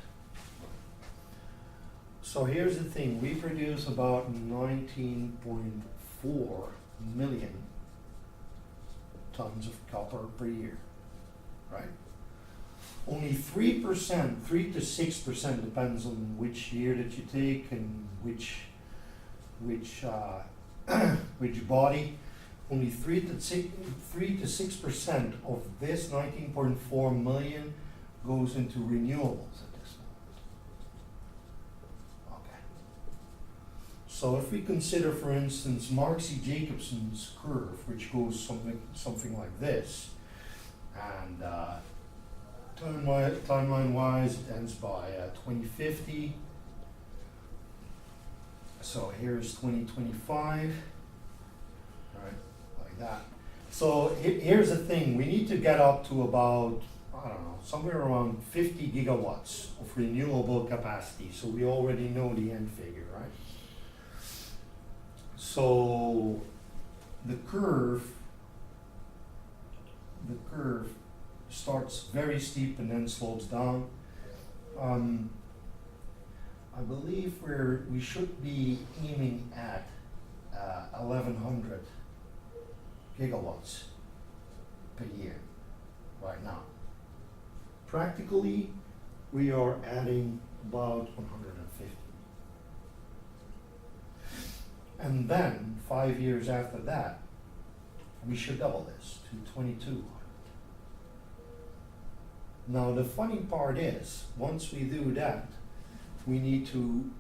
So here's the thing, we produce about 19.4 million tons of copper per year, right? Only 3%, 3 to 6%, depends on which year that you take and which body. Only 3 to 6% of this 19.4 million goes into renewables at this moment. Okay. So if we consider, for instance, Marcy-Jacobson's curve, which goes something like this, and timeline-wise, it ends by 2050. So here's 2025, right, like that. So here's the thing, we need to get up to about, I don't know, somewhere around 50 gigawatts of renewable capacity. So we already know the end figure, right? So the curve starts very steep and then slopes down. I believe we should be aiming at 1,100 gigawatts per year right now. Practically, we are adding about 150. And then, 5 years after that, we should double this to 2,200. Now the funny part is, once we do that, we need to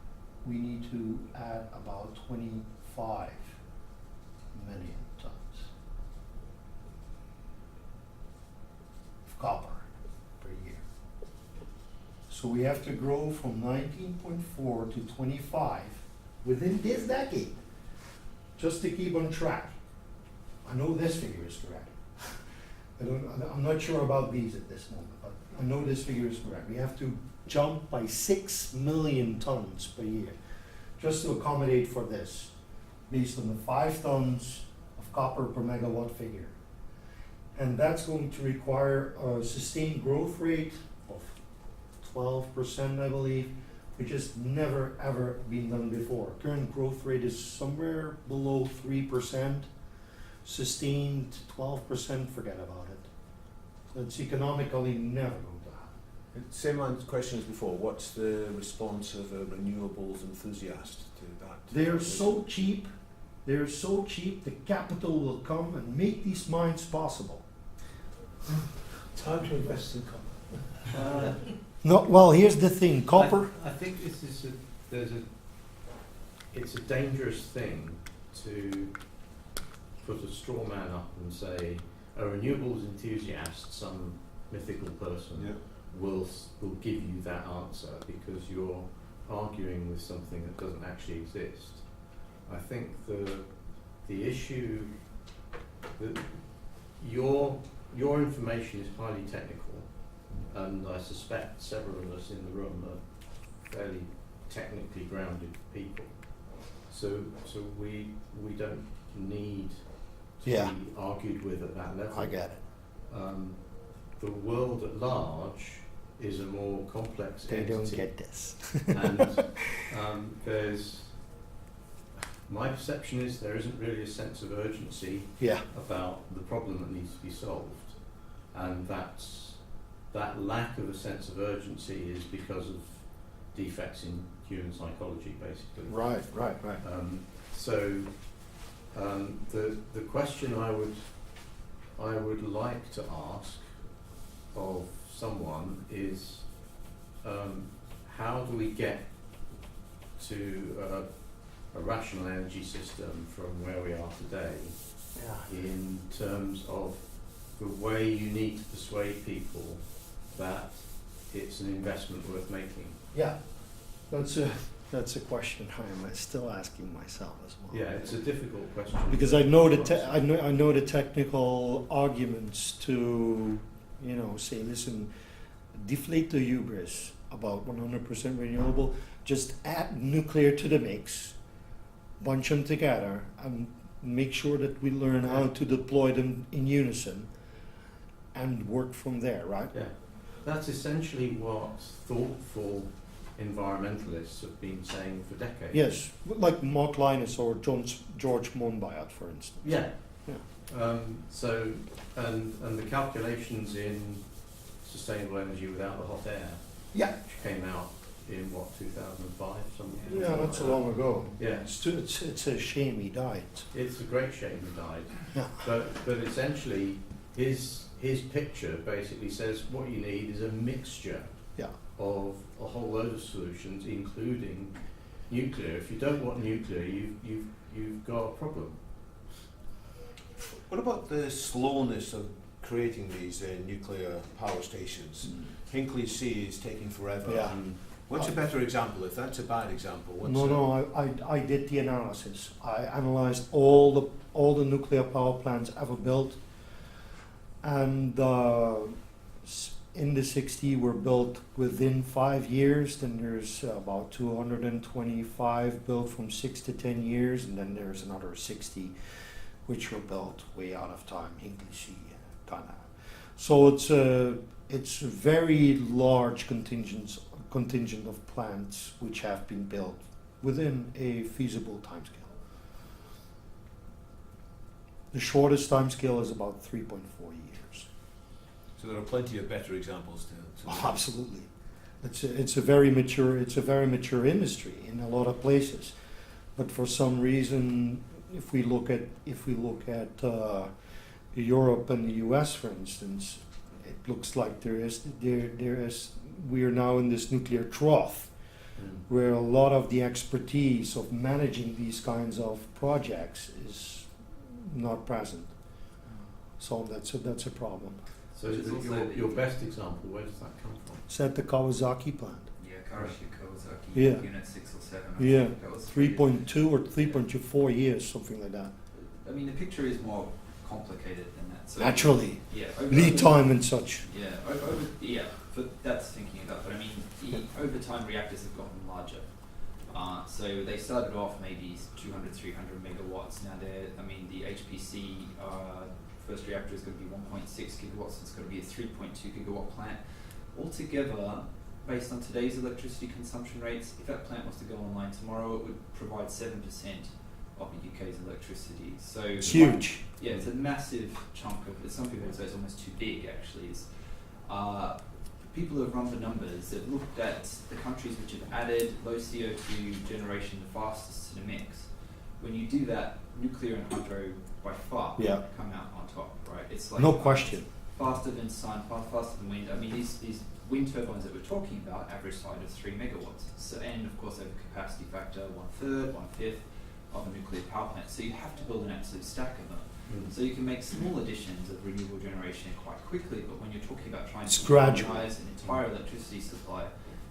add about 25 million tons of copper per year. So we have to grow from 19.4 to 25 within this decade, just to keep on track. I know this figure is correct. I'm not sure about these at this moment, but I know this figure is correct. We have to jump by 6 million tons per year just to accommodate for this, based on the 5 tons of copper per megawatt figure. And that's going to require a sustained growth rate of 12%, I believe, which has never ever been done before. Current growth rate is somewhere below 3%. Sustained 12%, forget about it. It's economically never going to happen. Same line of question as before. What's the response of a renewables enthusiast to that? They're so cheap, the capital will come and make these mines possible. Time to invest in copper. No, well, here's the thing, copper. I think this is it's a dangerous thing to put a straw man up and say a renewables enthusiast, some mythical person, will give you that answer, because you're arguing with something that doesn't actually exist. I think the issue that your information is highly technical, and I suspect several of us in the room are fairly technically grounded people. So we don't need to be argued with at that level. I get it. The world at large is a more complex They entity. don't get this. And my perception is there isn't really a sense of urgency about the problem that needs to be solved, and that lack of a sense of urgency is because of defects in human psychology, basically. Right. So the question I would like to ask of someone is, how do we get to a rational energy system from where we are today, in terms of the way you need to persuade people that it's an investment worth making? Yeah, that's a question I'm still asking myself as well. Yeah, it's a difficult question. Because I know I know the technical arguments to, say, listen, deflate the hubris about 100% renewable, just add nuclear to the mix, bunch them together, and make sure that we learn how to deploy them in unison and work from there, right? Yeah, that's essentially what thoughtful environmentalists have been saying for decades. Yes, like Mark Linus or George Monbiot, for instance. Yeah. Yeah. So, and the calculations in sustainable energy without the hot air, Yeah. which came out in 2005, something. Yeah, not so long ago. Yeah, It's a shame he died. it's a great shame he died. Yeah. But essentially, his picture basically says what you need is a mixture Yeah. of a whole load of solutions, including nuclear. If you don't want nuclear, you've got a problem. What about the slowness of creating these nuclear power stations? Hinkley C is taking forever. Yeah. What's a better example? If that's a bad example, what's No, I did the analysis. I analyzed all the nuclear power plants ever built, and in the 60 were built within 5 years. Then there's about 225 built from 6 to 10 years, and then there's another 60 which were built way out of time. Hinkley C, kind of. So it's a very large contingent of plants which have been built within a feasible timescale. The shortest timescale is about 3.4 years. So there are plenty of better examples to Oh, absolutely. It's a very mature industry in a lot of places, but for some reason, if we look at Europe and the US, for instance, it looks like we are now in this nuclear trough, where a lot of the expertise of managing these kinds of projects is not present. So that's a problem. So Which is also your best example, where does that come from? It's at the Kawasaki plant. Yeah, Kawasaki Yeah. Unit 6 or 7. Yeah, think that was 3.2 or 3.4 years, something like that. I mean, the picture is more complicated than that. So Naturally, yeah, lead time and such. Yeah, but that's thinking about. But I mean, over time, reactors have gotten larger. So they started off maybe 200, 300 megawatts. Now the HPC first reactor is going to be 1.6 gigawatts. It's going to be a 3.2 gigawatt plant. Altogether, based on today's electricity consumption rates, if that plant was to go online tomorrow, it would provide 7% of the UK's electricity. So It's huge. Yeah, it's a massive chunk of it. Some people would say it's almost too big, actually. People who have run the numbers, they've looked at the countries which have added low CO2 generation the fastest to the mix. When you do that, nuclear and hydro by far come out on top, right? It's like No question. faster than sun, faster than wind. I mean, these wind turbines that we're talking about, average size of 3 megawatts. So, and of course, they have a capacity factor 1/3, 1/5 of a nuclear power plant. So you have to build an absolute stack of them. So you can make small additions of renewable generation quite quickly, but when you're talking about trying to decarbonise an entire electricity supply,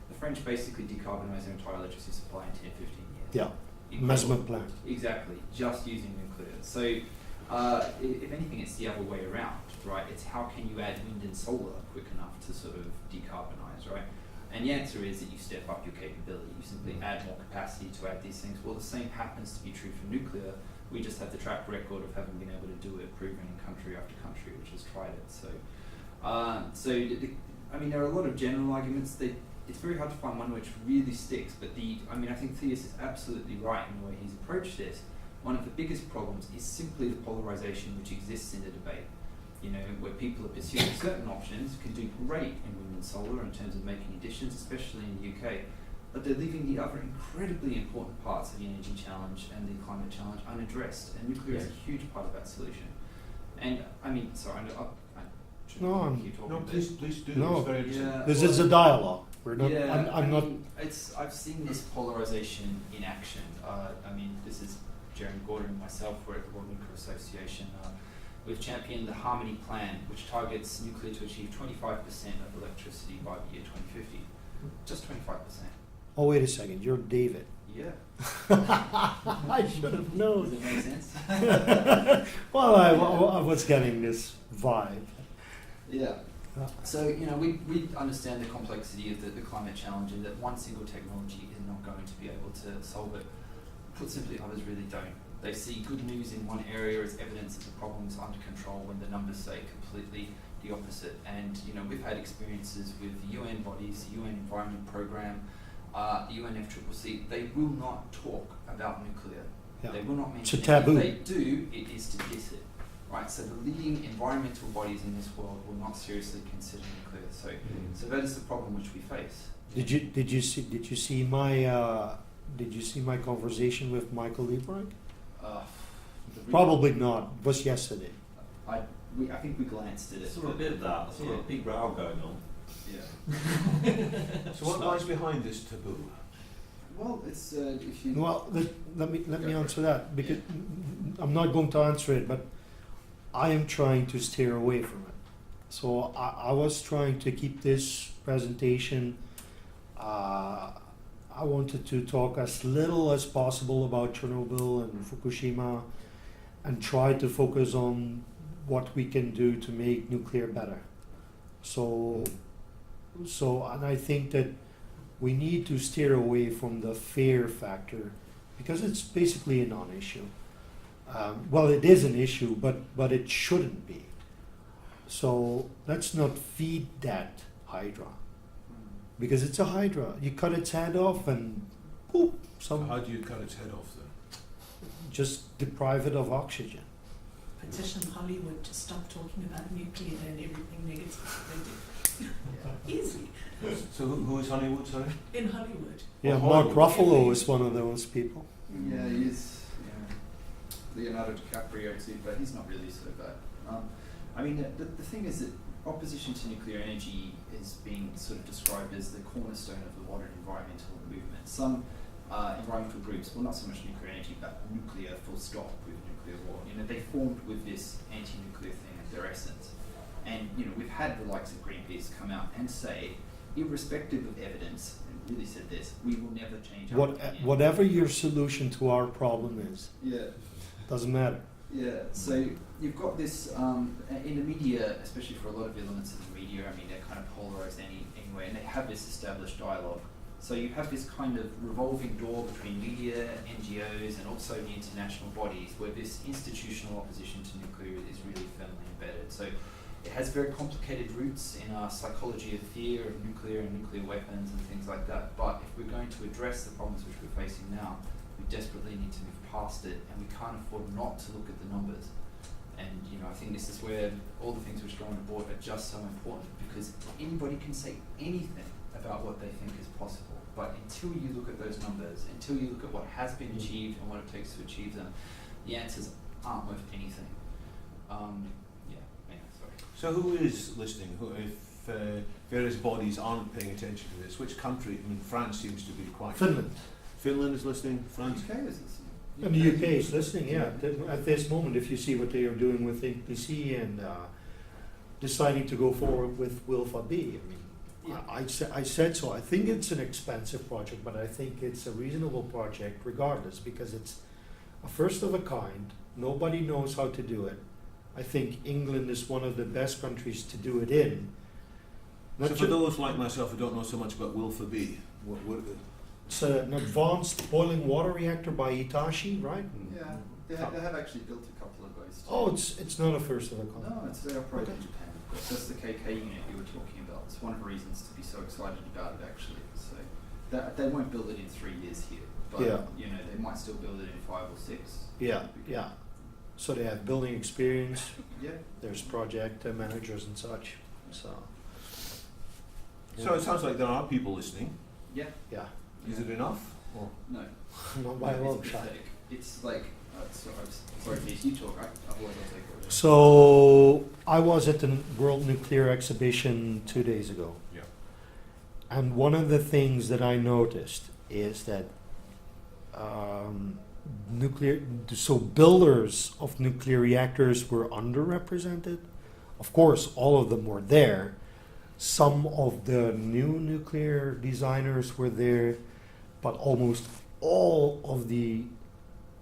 the French basically decarbonised their entire electricity supply in 10, 15 years. Yeah, Mesmer plant. Exactly, just using nuclear. So if anything, it's the other way around, right? It's how can you add wind and solar quick enough to sort of decarbonise, right? And the answer is that you step up your capability. You simply add more capacity to add these things. Well, the same happens to be true for nuclear. We just have the track record of having been able to do it, proven in country after country which has tried it. So, I mean, there are a lot of general arguments. It's very hard to find one which really sticks. But I think Theus is absolutely right in the way he's approached this. One of the biggest problems is simply the polarization which exists in the debate. Where people are pursuing certain options can do great in wind and solar in terms of making additions, especially in the UK. but they're leaving the other incredibly important parts of the energy challenge and the climate challenge unaddressed, and nuclear is a huge part of that solution. And I mean, sorry, I shouldn't keep talking. No, but- please do. No. It's very interesting. Yeah, This well, is a dialogue. We're not. yeah, I'm not. mean, I've seen this polarization in action. I mean, this is Jeremy Gordon and myself. We're at the World Nuclear Association. We've championed the Harmony Plan, which targets nuclear to achieve 25% of electricity by the year 2050. Just 25%. Oh, wait a second. You're David. Yeah. I should have Does known. it make sense? Well, I was getting this vibe. Yeah. So, you know, we understand the complexity of the climate challenge, and that one single technology is not going to be able to solve it. Put simply, others really don't. They see good news in one area as evidence that the problem is under control when the numbers say completely the opposite. And, you know, we've had experiences with the UN bodies, the UN Environment Programme, the UNFCCC. They will not talk about nuclear. Yeah. They will not It's a mention it. taboo. If they do, it is to diss it. Right, so the leading environmental bodies in this world will not seriously consider nuclear. So that is the problem which we face. Did you see my conversation with Michael Liebreich? Probably not. It was yesterday. I think we glanced at it. Saw a bit of that. I saw a big row going on. Yeah. So what lies behind this taboo? Well, it's if you. Well, let me Go answer for it. that, because I'm not going to answer it, but I am trying to steer away from it. So I was trying to keep this presentation. I wanted to talk as little as possible about Chernobyl and Fukushima, and try to focus on what we can do to make nuclear better. So, and I think that we need to steer away from the fear factor, because it's basically a non-issue. Well, it is an issue, but it shouldn't be. So let's not feed that hydra, because it's a hydra. You cut its head off and boop, So how do you cut its head off then? just deprive it of oxygen. Petition Hollywood to stop talking about nuclear and everything negative they do. Easy. So who is Honeywood, sorry? In Hollywood. Yeah, Well, Mark Hollywood. Ruffalo is one of those people. Yeah, he is. Yeah. Leonardo DiCaprio too, but he's not really sort of that. I mean, the thing is that opposition to nuclear energy is being sort of described as the cornerstone of the modern environmental movement. Some environmental groups, well, not so much nuclear energy, but nuclear full stop with nuclear war. You know, they formed with this anti-nuclear thing at their essence. And, you know, we've had the likes of Greenpeace come out and say, irrespective of evidence, and really said this, we will never change our opinion. Whatever your solution to our problem is, Yeah. doesn't matter. Yeah, so you've got this, in the media, especially for a lot of elements of the media, I mean, they're kind of polarized anyway, and they have this established dialogue. So you have this kind of revolving door between media, NGOs, and also the international bodies, where this institutional opposition to nuclear is really firmly embedded. So it has very complicated roots in our psychology of fear of nuclear and nuclear weapons and things like that. But if we're going to address the problems which we're facing now, we desperately need to move past it, and we can't afford not to look at the numbers. And, you know, I think this is where all the things which go on the board are just so important, because anybody can say anything about what they think is possible. But until you look at those numbers, until you look at what has been achieved and what it takes to achieve them, the answers aren't worth anything. Sorry. So who is listening? If various bodies aren't paying attention to this, which country? I mean, France seems to be quite... Finland. Finland is listening, France? UK is listening. And the UK is listening, yeah. At this moment, if you see what they are doing with NPC and deciding to go forward with Wilfa B, I mean, I said so. I think it's an expensive project, but I think it's a reasonable project regardless, because it's a first of a kind. Nobody knows how to do it. I think England is one of the best countries to do it in. So for those like myself who don't know so much about Wilfa B, what It's an advanced boiling water reactor by Hitachi, right? Yeah, they have actually built a couple of those too. Oh, it's not a first of a kind. No, they operate Okay. in Japan, of course. That's the KK unit you were talking about. It's one of the reasons to be so excited about it, actually. So they won't build it in 3 years here, but Yeah. you know, they might still build it in 5 or 6. Yeah, yeah. So they have building experience. Yeah. There's project managers and such. So. So it sounds like there are people listening. Yeah. Yeah. Is it enough? Or? No. Not by a It's long shot. pathetic. It's like, sorry, please, you talk. Otherwise, I'll take over. So I was at the World Nuclear Exhibition 2 days ago. Yeah. And one of the things that I noticed is that builders of nuclear reactors were underrepresented. Of course, all of them were there. Some of the new nuclear designers were there, but almost all of the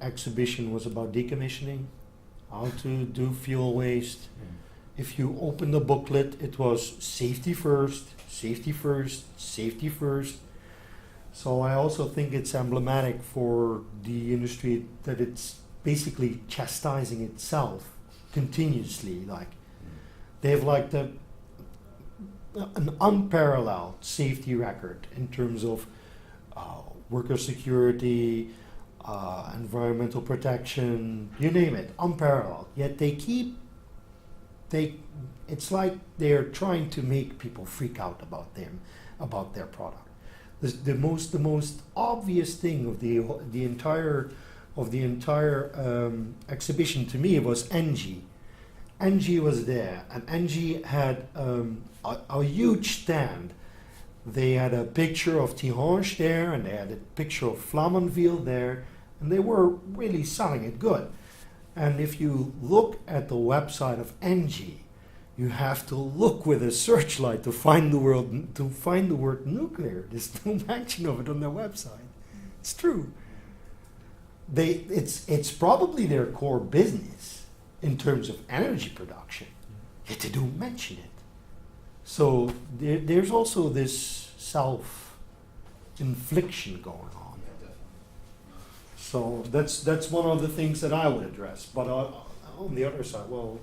exhibition was about decommissioning, how to do fuel waste. If you open the booklet, it was safety first, safety first, safety first. So I also think it's emblematic for the industry that it's basically chastising itself continuously. Like they have like an unparalleled safety record in terms of worker security, environmental protection, you name it, unparalleled. Yet it's like they're trying to make people freak out about their product. The most obvious thing of the entire exhibition to me was Engie. Engie was there, and Engie had a huge stand. They had a picture of Tihange there, and they had a picture of Flamanville there, and they were really selling it good. And if you look at the website of Engie, you have to look with a searchlight to find the word nuclear. There's no mention of it on their website. It's true. It's probably their core business in terms of energy production, yet they don't mention it. So there's also this self-infliction going on. So that's one of the things that I would address. But on the other side, well,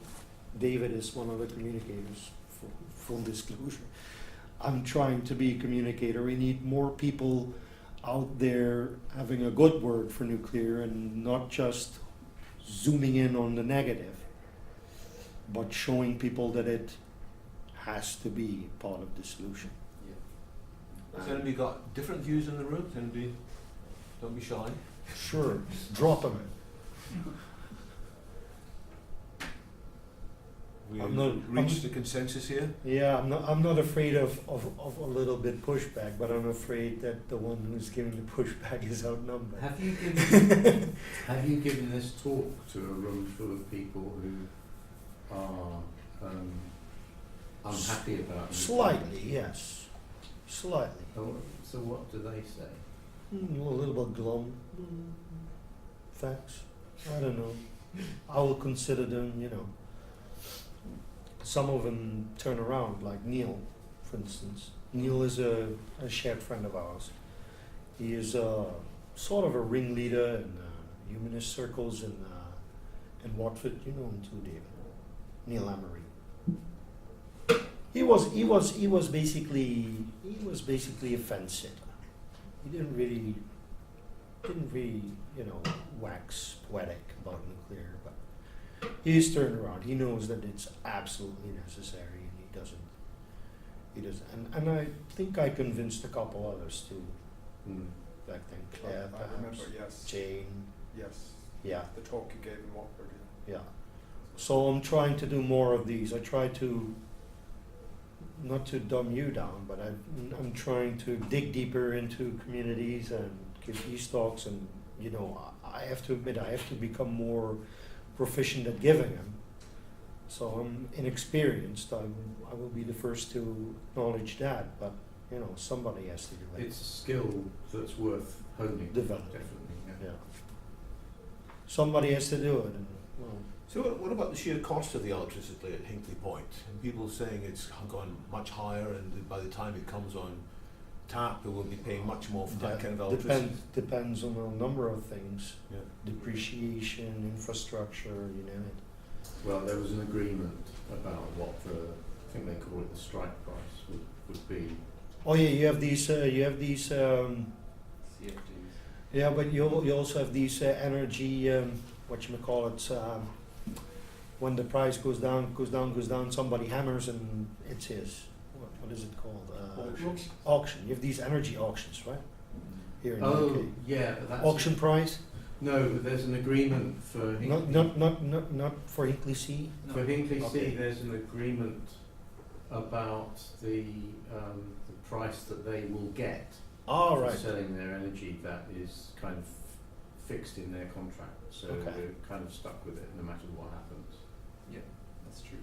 David is one of the communicators, for full disclosure. I'm trying to be a communicator. We need more people out there having a good word for nuclear and not just zooming in on the negative, but showing people that it has to be part of the solution. Has anybody got different views in the room? Don't be shy. Sure, drop them. We I'm not- reached a consensus here. Yeah, I'm not afraid of a little bit pushback, but I'm afraid that the one who's giving the pushback is outnumbered. Have you given this talk to a room full of people who are unhappy about it? Slightly, yes. Slightly. So what do they say? A little bit glum. Facts. I don't know. I will consider them, Some of them turn around, like Neil, for instance. Neil is a shared friend of ours. He is sort of a ringleader in humanist circles in Watford. You know him too, David. Neil Emery. He was basically a fence sitter. He didn't really, wax poetic about nuclear, but he's turned around. He knows that it's absolutely necessary, and he doesn't. And I think I convinced a couple others too. Back then, Claire, I remember, perhaps, yes. Jane. Yes. Yeah, The talk you gave in Watford. yeah. So I'm trying to do more of these. I try to, not to dumb you down, but I'm trying to dig deeper into communities and give these talks. And I have to admit, I have to become more proficient at giving them. So I'm inexperienced. I will be the first to acknowledge that. But somebody has to do it. It's a skill that's worth honing. Develop. Definitely. Yeah. Somebody has to do it, and well. So what about the sheer cost of the electricity at Hinkley Point? And people saying it's gone much higher, and by the time it comes on tap, we will be paying much more for that kind of electricity. Depends on a number of things. Yeah. Depreciation, infrastructure, you name it. Well, there was an agreement about what I think they call it the strike price would be. Oh yeah, you have these. CFDs. Yeah, but you also have these energy. When the price goes down. Somebody hammers and it's his. What is it called? Auctions. Auction. You have these energy auctions, right? here in the Oh, UK. yeah, but that's Auction price? No, but there's an agreement for Not for Hinkley C. For Hinkley Okay. C, there's an agreement about the price that they will get All for right. selling their energy. That is kind of fixed in their contract, so Okay. we're kind of stuck with it no matter what happens. Yeah, that's true.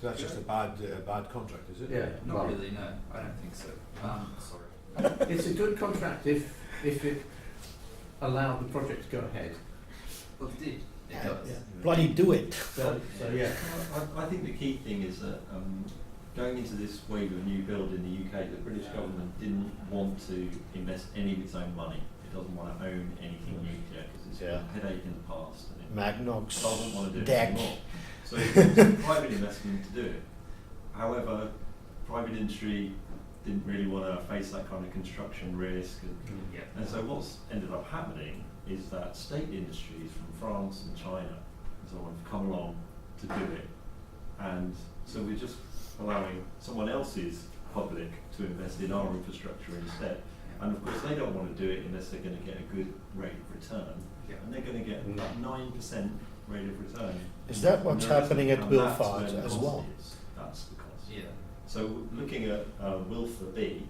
So that's just a bad contract, is it? Yeah, Not well, really, no, I don't think so. Sorry. it's a good contract if it allowed the project to go ahead. Well, it did. It Yeah, does. yeah. Bloody do it. So yeah. I think the key thing is that going into this wave of new build in the UK, the British government didn't want to invest any of its own money. It doesn't want to own anything nuclear because it's Yeah. a headache in the past and it Magnox doesn't want to do it deck. anymore. So it wants private investment to do it. However, private industry didn't really want to face that kind of construction risk. Yeah. And so what's ended up happening is that state industries from France and China and so on have come along to do it. And so we're just allowing someone else's public to invest in our infrastructure instead. And of course they don't want to do it unless they're going to get a good rate of return. Yeah. And they're going to get 9% rate of return. Is that what's And the rest happening of at the time, that's Wilford where the as cost well? is. That's the cost. Yeah. So looking at Wilfer B,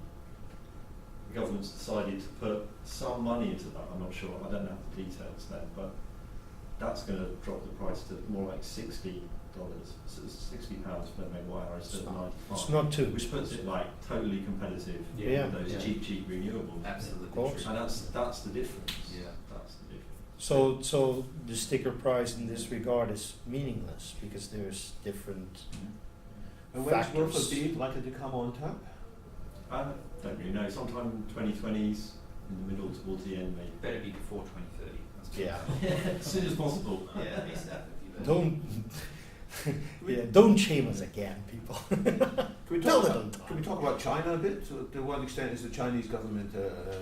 the government's decided to put some money into that. I'm not sure, I don't know the details then, but that's going to drop the price to more like $60. So it's £60 per megawatt hour instead of 95. It's not too. Which puts it like totally competitive Yeah. with those Yeah. cheap renewables. Absolutely Of course. true. And that's the difference. Yeah. That's the difference. So the sticker price in this regard is meaningless because there's different. And when's Factors. Wilford B likely to come on tap? I don't really know. Sometime in 2020s, in the middle towards the end, maybe. Better be before 2030. That's Yeah. As soon as possible. Yeah, ASAP. Don't. Yeah, don't shame us again, people. Can we Tell talk it on about, time. can we talk about China a bit? So to what extent is the Chinese government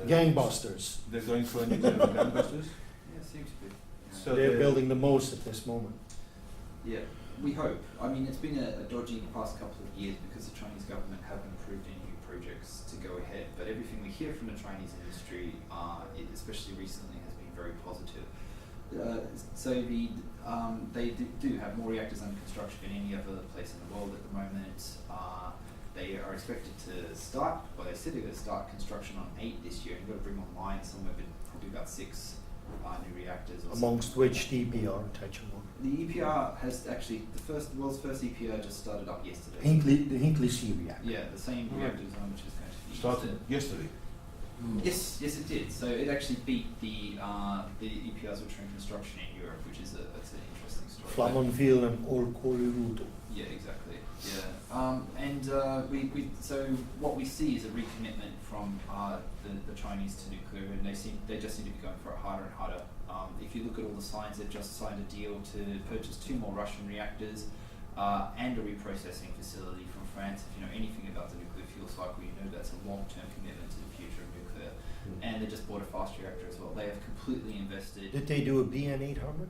Gangbusters. they're going for a nuclear gangbusters? Yeah, seems to be. Yeah. So They're they're- building the most at this moment. Yeah, we hope. I mean, it's been a dodgy past couple of years because the Chinese government haven't approved any new projects to go ahead. But everything we hear from the Chinese industry, especially recently, has been very positive. They do have more reactors under construction than any other place in the world at the moment. They are expected to start, well, they said they're going to start construction on 8 this year, and you've got to bring online somewhere probably about 6 new reactors. Or Amongst something which like the that. EPR and Taichung. The EPR has actually, the world's first EPR just started up yesterday. The Hinkley C reactor. Yeah, the same Right. reactor design which is going to be Started yesterday. Yes, it did. So it actually beat the EPRs which are in construction in Europe, which is that's an interesting story. Flamanville and Olkorudo. Yeah, exactly. Yeah, so what we see is a recommitment from the Chinese to nuclear, and they just seem to be going for it harder and harder. If you look at all the signs, they've just signed a deal to purchase 2 more Russian reactors and a reprocessing facility from France. If you know anything about the nuclear fuel cycle, you know that's a long-term commitment to the future of nuclear. And they just bought a fast reactor as well. They have completely invested. Did they do a BN800?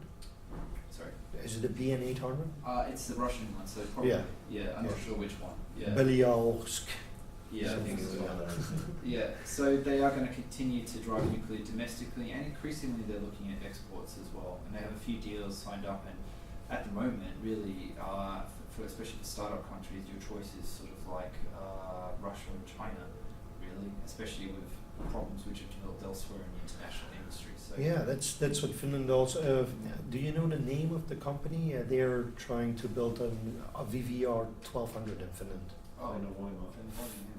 Sorry. Is it a BN800? It's the Russian one, so probably. Yeah. I'm not Yeah. sure which one. Yeah. Belyalsk. Yeah, I think Something so. like that. Yeah, so they are going to continue to drive nuclear domestically, and increasingly they're looking at exports as well. And they have a few deals signed up, and at the moment, really, for especially for startup countries, your choice is sort of like Russia and China, really, especially with problems which are developed elsewhere in the international industry. So Yeah, that's what Finland also. Do you know the name of the company? They're trying to build a VVR 1200 in Finland. Oh, I know why not.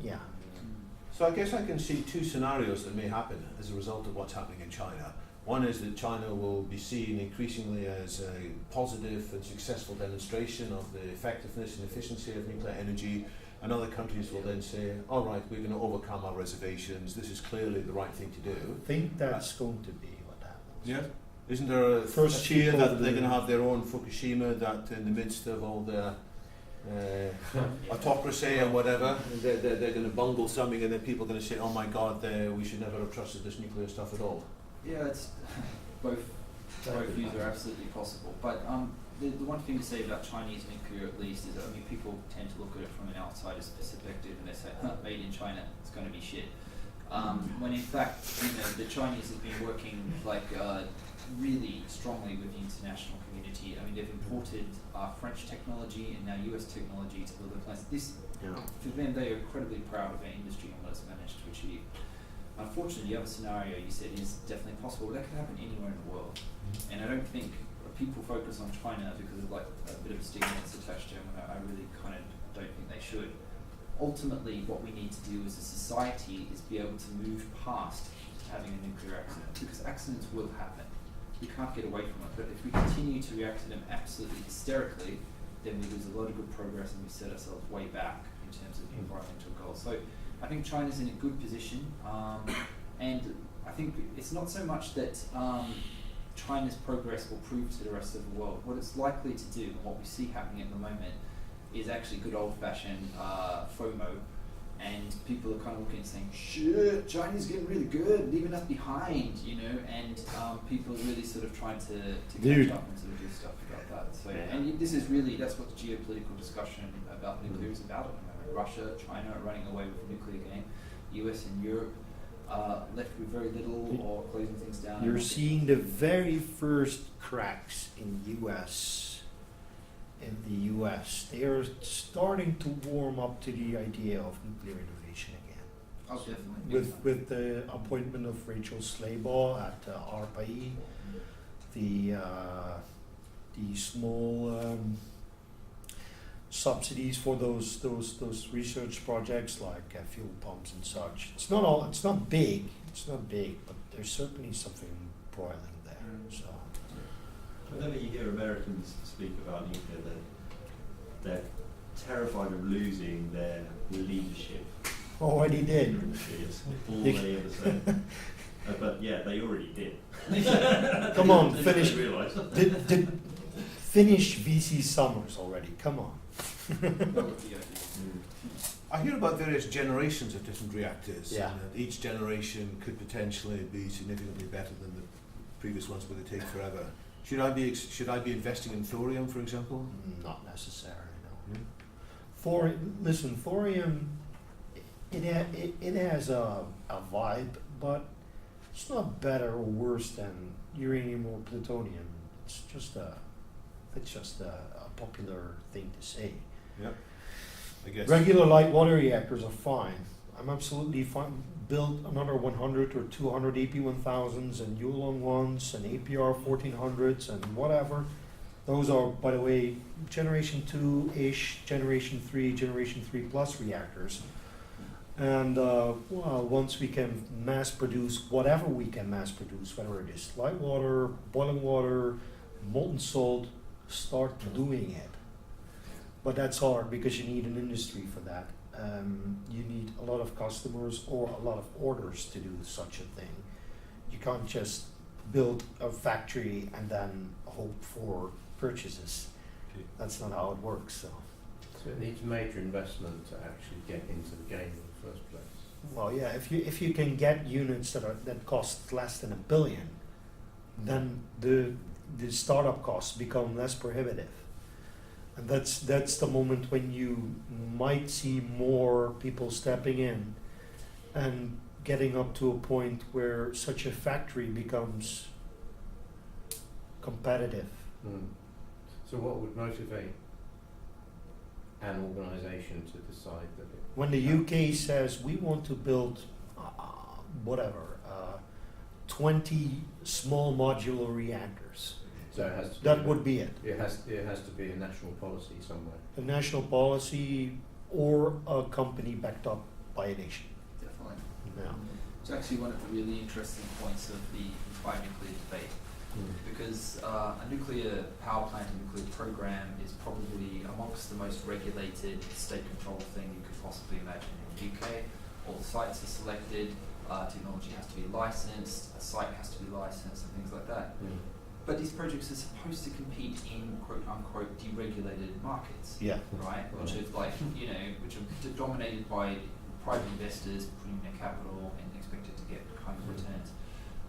Yeah. So I guess I can see 2 scenarios that may happen as a result of what's happening in China. One is that China will be seen increasingly as a positive and successful demonstration of the effectiveness and efficiency of nuclear energy, and other countries will then say, all right, we're going to overcome our reservations, this is clearly the right thing to do. I think that's going to be what happens. Yeah. Isn't there a First fear people that they're do- going to have their own Fukushima, that in the midst of all the autocracy and whatever, they're going to bungle something and then people are going to say, oh my God, we should never have trusted this nuclear stuff at all. yeah, it's both views are absolutely possible. But the one thing to say about Chinese nuclear, at least, is that people tend to look at it from an outsider's perspective, and they say, "Huh, made in China, it's going to be shit." when in fact, the Chinese have been working really strongly with the international community. I mean, they've imported French technology and now US technology to build their plants. For them, they are incredibly proud of their industry and what it's managed to achieve. Unfortunately, the other scenario you said is definitely possible. That could happen anywhere in the world. And I don't think people focus on China because of a bit of a stigma that's attached to them. I really kind of don't think they should. Ultimately, what we need to do as a society is be able to move past having a nuclear accident, because accidents will happen. We can't get away from it, but if we continue to react to them absolutely hysterically, then we lose a lot of good progress and we set ourselves way back in terms of the environmental goals. So I think China's in a good position, and I think it's not so much that China's progress will prove to the rest of the world. What it's likely to do, and what we see happening at the moment, is actually good old-fashioned FOMO, and people are kind of looking and saying, shit, China's getting really good, leaving us behind, and people are really sort of trying to catch up and sort of do stuff about that. So, and this is really, that's what the geopolitical discussion about nuclear is about at the moment. Russia, China are running away with the nuclear game, US and Europe left with very little or closing things down. You're seeing the very first cracks in the US. They are starting to warm up to the idea of nuclear innovation again. Oh, definitely. With the appointment of Rachel Slaybaugh at ARPA-E, the small subsidies for those research projects like fuel pumps and such. It's not big, but there's certainly something broiling there. So. Whenever you hear Americans speak about nuclear, they're terrified of losing their leadership. Already did. It's all they ever say. But yeah, they already did. Come on, They finish. didn't realise. Finish VC Summers already. Come on. I hear about various generations of different reactors, Yeah. and that each generation could potentially be significantly better than the previous ones, but they take forever. Should I be investing in thorium, for example? Not necessarily, no. Thorium, it has a vibe, but it's not better or worse than uranium or plutonium. It's just a popular thing to say. Yeah, I guess. Regular light water reactors are fine. I'm absolutely fine. Build another 100 or 200 AP1000s and Yulong ones and APR 1400s and whatever. Those are, by the way, generation 2-ish, generation 3, generation 3 plus reactors. And once we can mass produce whatever we can mass produce, whether it is light water, boiling water, molten salt, start doing it. But that's hard because you need an industry for that. You need a lot of customers or a lot of orders to do such a thing. You can't just build a factory and then hope for purchases. Okay. That's not how it works. So it needs major investment to actually get into the game in the first place. well, yeah, if you can get units that cost less than $1 billion, then the startup costs become less prohibitive. And that's the moment when you might see more people stepping in and getting up to a point where such a factory becomes competitive. So what would motivate an organisation to decide that it... When the UK says we want to build 20 small modular reactors, So it has to that be would be it. It has to be a national policy somewhere. A national policy or a company backed up by a nation. Definitely. Yeah. It's actually one of the really interesting points of the entire nuclear debate, because a nuclear power plant and nuclear program is probably amongst the most regulated state-controlled thing you could possibly imagine. In the UK, all the sites are selected, technology has to be licensed, a site has to be licensed, and things like that. But these projects are supposed to compete in quote-unquote deregulated markets, Yeah. right? Which are which are dominated by private investors putting their capital and expected to get kind of returns.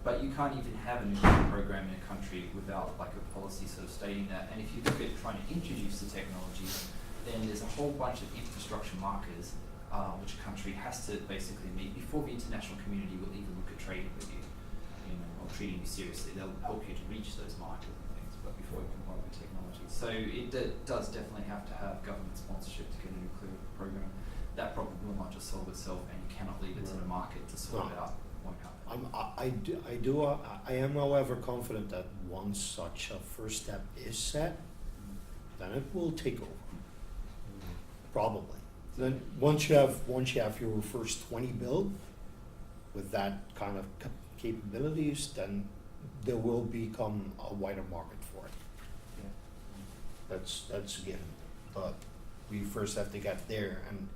But you can't even have a nuclear program in a country without like a policy sort of stating that. And if you look at trying to introduce the technology, then there's a whole bunch of infrastructure markers which a country has to basically meet before the international community will even look at trading with you, or treating you seriously. They'll help you to reach those markets and things, but before you can buy the technology. So it does definitely have to have government sponsorship to get a nuclear program. That problem will not just solve itself, and you cannot leave it to the market to sort it out. It won't happen. I am, however, confident that once such a first step is set, then it will take over. Probably. Then once you have your first 20 built with that kind of capabilities, then there will become a wider market for it. That's a given. But we first have to get there, and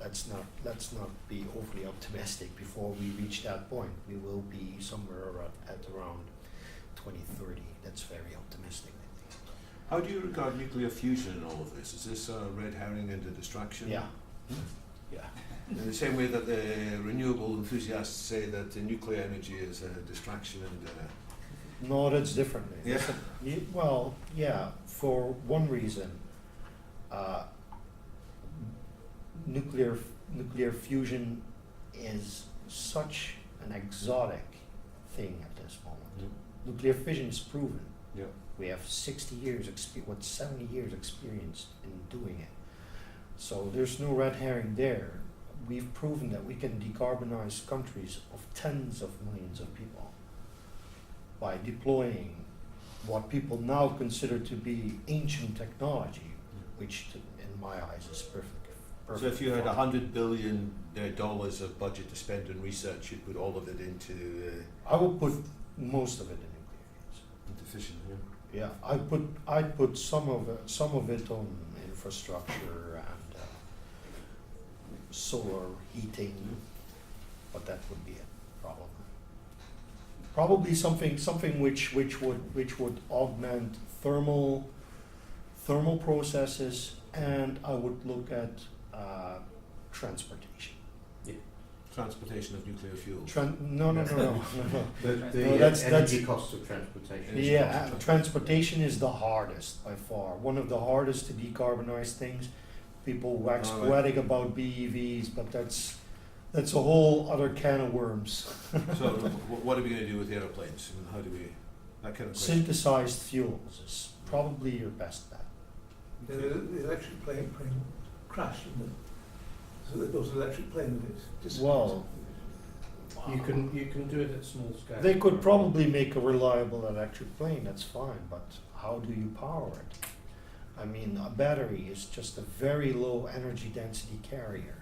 let's not be overly optimistic before we reach that point. We will be somewhere at around 2030. That's very optimistic, I think. How do you regard nuclear fusion in all of this? Is this a red herring and a distraction? Yeah. Yeah. In the same way that the renewable enthusiasts say that the nuclear energy is a distraction and No, that's different. Yeah. Well, yeah, for one reason, nuclear fusion is such an exotic thing at this moment. Nuclear fission is proven. Yeah. We have 70 years experience in doing it. So there's no red herring there. We've proven that we can decarbonize countries of tens of millions of people by deploying what people now consider to be ancient technology, which in my eyes is perfect. So if you had $100 billion of budget to spend on research, you'd put all of it into I would put most of it in nuclear fusion. into fission. Yeah. Yeah, I'd put some of it on infrastructure and solar heating, but that would be it, probably. Probably something which would augment thermal processes, and I would look at transportation. Transportation of nuclear fuel. No. The that's energy costs of transportation. Yeah, transportation is the hardest by far. One of the hardest to decarbonize things. People wax poetic about BEVs, but that's a whole other can of worms. So what are we going to do with aeroplanes? I mean, how do we, that kind of question. Synthesized fuels is probably your best bet. The electric plane crashed, didn't it? So they built an electric plane and it just Well, You can do it at small scale. they could probably make a reliable electric plane, that's fine, but how do you power it? I mean, a battery is just a very low energy density carrier.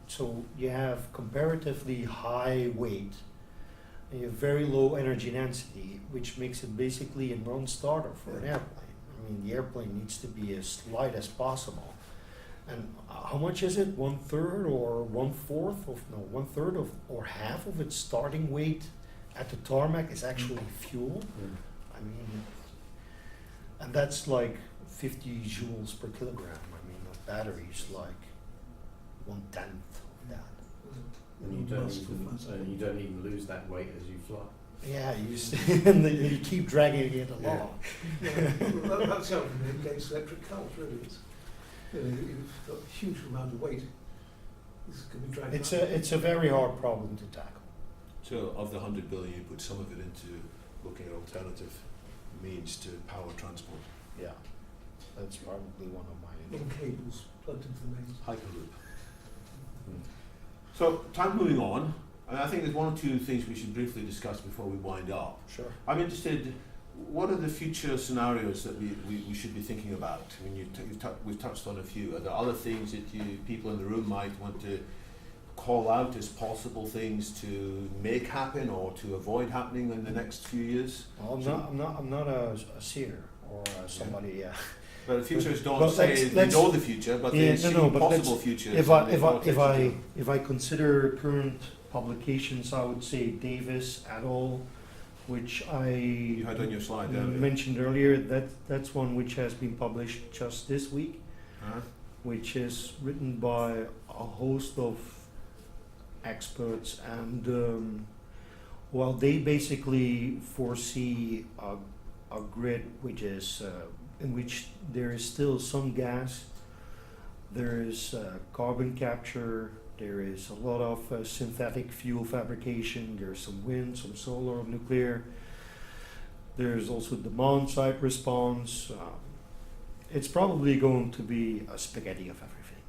So you have comparatively high weight, and you have very low energy density, which makes it basically a non-starter for an airplane. I mean, the airplane needs to be as light as possible. And how much is it? 1/3 or 1/4 of, no, 1/3 of, or half of its starting weight at the tarmac is actually fuel. I mean, and that's like 50 joules per kilogram. I mean, a battery is like 1/10 of that. And you don't even lose that weight as you fly. Yeah, and you keep dragging it along. well, that's helping against electric cars, really. You've got a huge amount of weight. This can be dragged It's a very hard problem to tackle. So of the 100 billion, you put some of it into looking at alternative means to power transport. Yeah, that's probably one of my. long cables plugged into the mains. Hyperloop. So, time moving on, and I think there's one or two things we should briefly discuss before we wind up. Sure. I'm interested, what are the future scenarios that we should be thinking about? I mean, we've touched on a few. Are there other things that people in the room might want to call out as possible things to make happen or to avoid happening in the next few years? Well, I'm not a seer or somebody. But the futurists don't But say they let's- know the future, but they see but possible let's- futures. If I consider current publications, I would say Davis et al., which You had on your slide earlier. mentioned earlier. That's one which has been published just this week, which is written by a host of experts, and they basically foresee a grid which is in which there is still some gas, There is carbon capture. There is a lot of synthetic fuel fabrication. There's some wind, some solar, nuclear. There's also demand-side response. It's probably going to be a spaghetti of everything.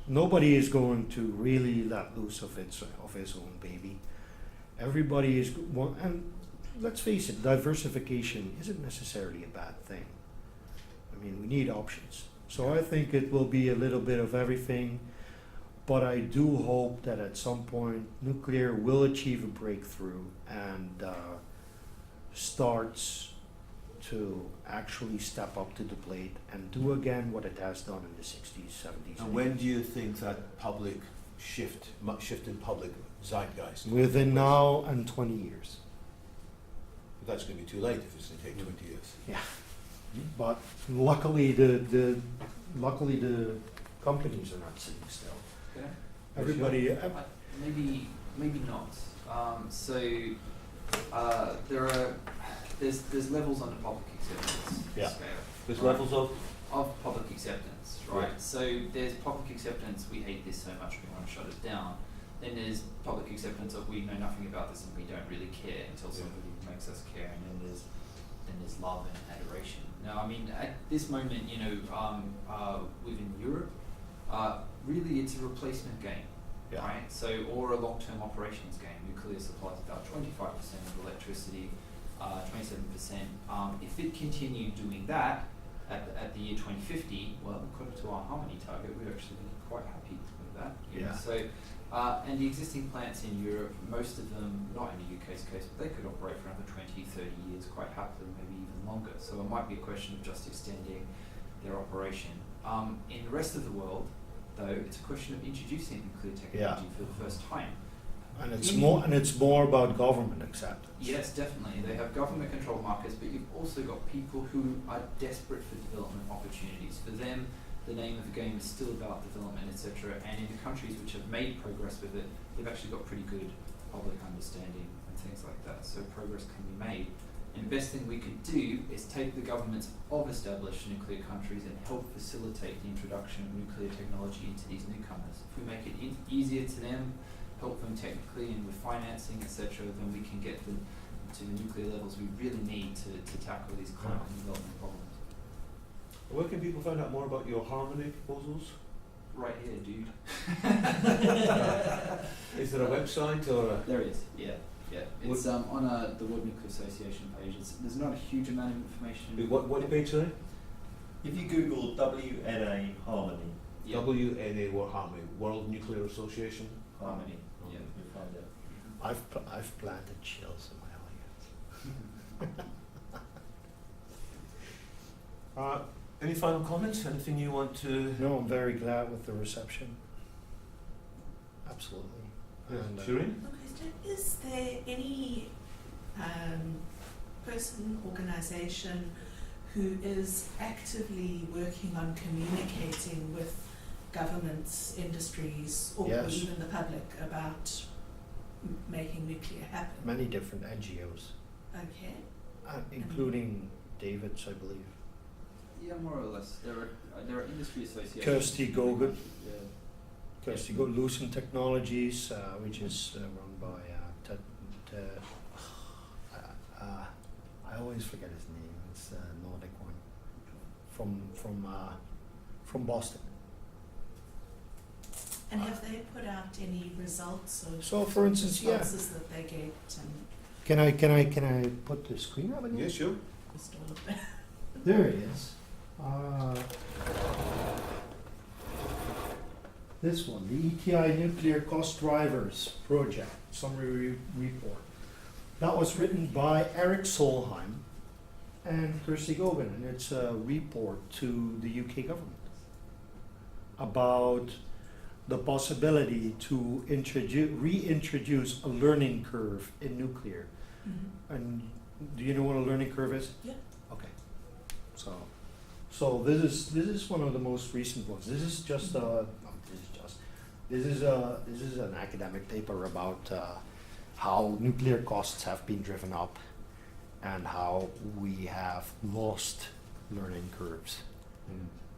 Nobody is going to really let loose of his own baby. Everybody is and let's face it, diversification isn't necessarily a bad thing. I mean, we need options. So I think it will be a little bit of everything, but I do hope that at some point nuclear will achieve a breakthrough and starts to actually step up to the plate and do again what it has done in the 60s, 70s. And when do you think that public shift in public zeitgeist? Within now and 20 years. But that's going to be too late if it's going to take 20 years. Yeah. But luckily the companies are not sitting still. Okay. Everybody, Maybe not. There's levels on the public acceptance Yeah. scale. There's right? levels of? Of public acceptance, right? Yeah. So there's public acceptance, we hate this so much we want to shut it down. Then there's public acceptance of we know nothing about this and we don't really care until somebody makes us care, and then there's love and adoration. Now, I mean, at this moment, within Europe, really it's a replacement game, right? So, or a long-term operations game. Nuclear supplies about 25% of electricity, 27%. If it continued doing that at the year 2050, well, according to our Harmony target, we'd actually be quite happy with that. Yeah. So, and the existing plants in Europe, most of them, not in the UK's case, but they could operate for another 20, 30 years quite happily, maybe even longer. So it might be a question of just extending their operation. In the rest of the world, though, it's a question of introducing nuclear technology for the first time. and it's more about government acceptance. Yes, definitely. They have government-controlled markets, but you've also got people who are desperate for development opportunities. For them, the name of the game is still about development, etc. And in the countries which have made progress with it, they've actually got pretty good public understanding and things like that. So progress can be made. And the best thing we could do is take the governments of established nuclear countries and help facilitate the introduction of nuclear technology into these newcomers. If we make it easier to them, help them technically and with financing, etc., then we can get them to the nuclear levels we really need to tackle these climate and development problems. Where can people find out more about your Harmony proposals? Right here, dude. Is there a website or a... There is, yeah. It's on the World Nuclear Association page. There's not a huge amount of information. What page, sorry? If you Google WNA Harmony, Yeah. WNA or Harmony, World Nuclear Association? Harmony. Yeah. you'll find it. I've planted chills in my audience. Any final comments? Anything you want to... No, I'm very glad with the reception. Absolutely. And, Shireen? One question, is there any person, organisation who is actively working on communicating with governments, industries, or Yes. even the public about making nuclear happen? Many different NGOs, Okay. including David's, I believe. Yeah, more or less. There are industry associations. Kirsty Gogan. Yeah. Because you got Lucent Technologies, which is run by I always forget his name. It's a Nordic one from Boston. And have they put out any results of So, for instance, yeah. responses that they get and Can I put the screen up again? Yes, sure. just all of that? There it is. This one, the ETI Nuclear Cost Drivers Project Summary Report. That was written by Eric Solheim and Kirsty Gogan, and it's a report to the UK government about the possibility to reintroduce a learning curve in nuclear. Mm-hmm. And do you know what a learning curve is? Yeah. Okay. So this is one of the most recent ones. This is just this is an academic paper about how nuclear costs have been driven up and how we have lost learning curves.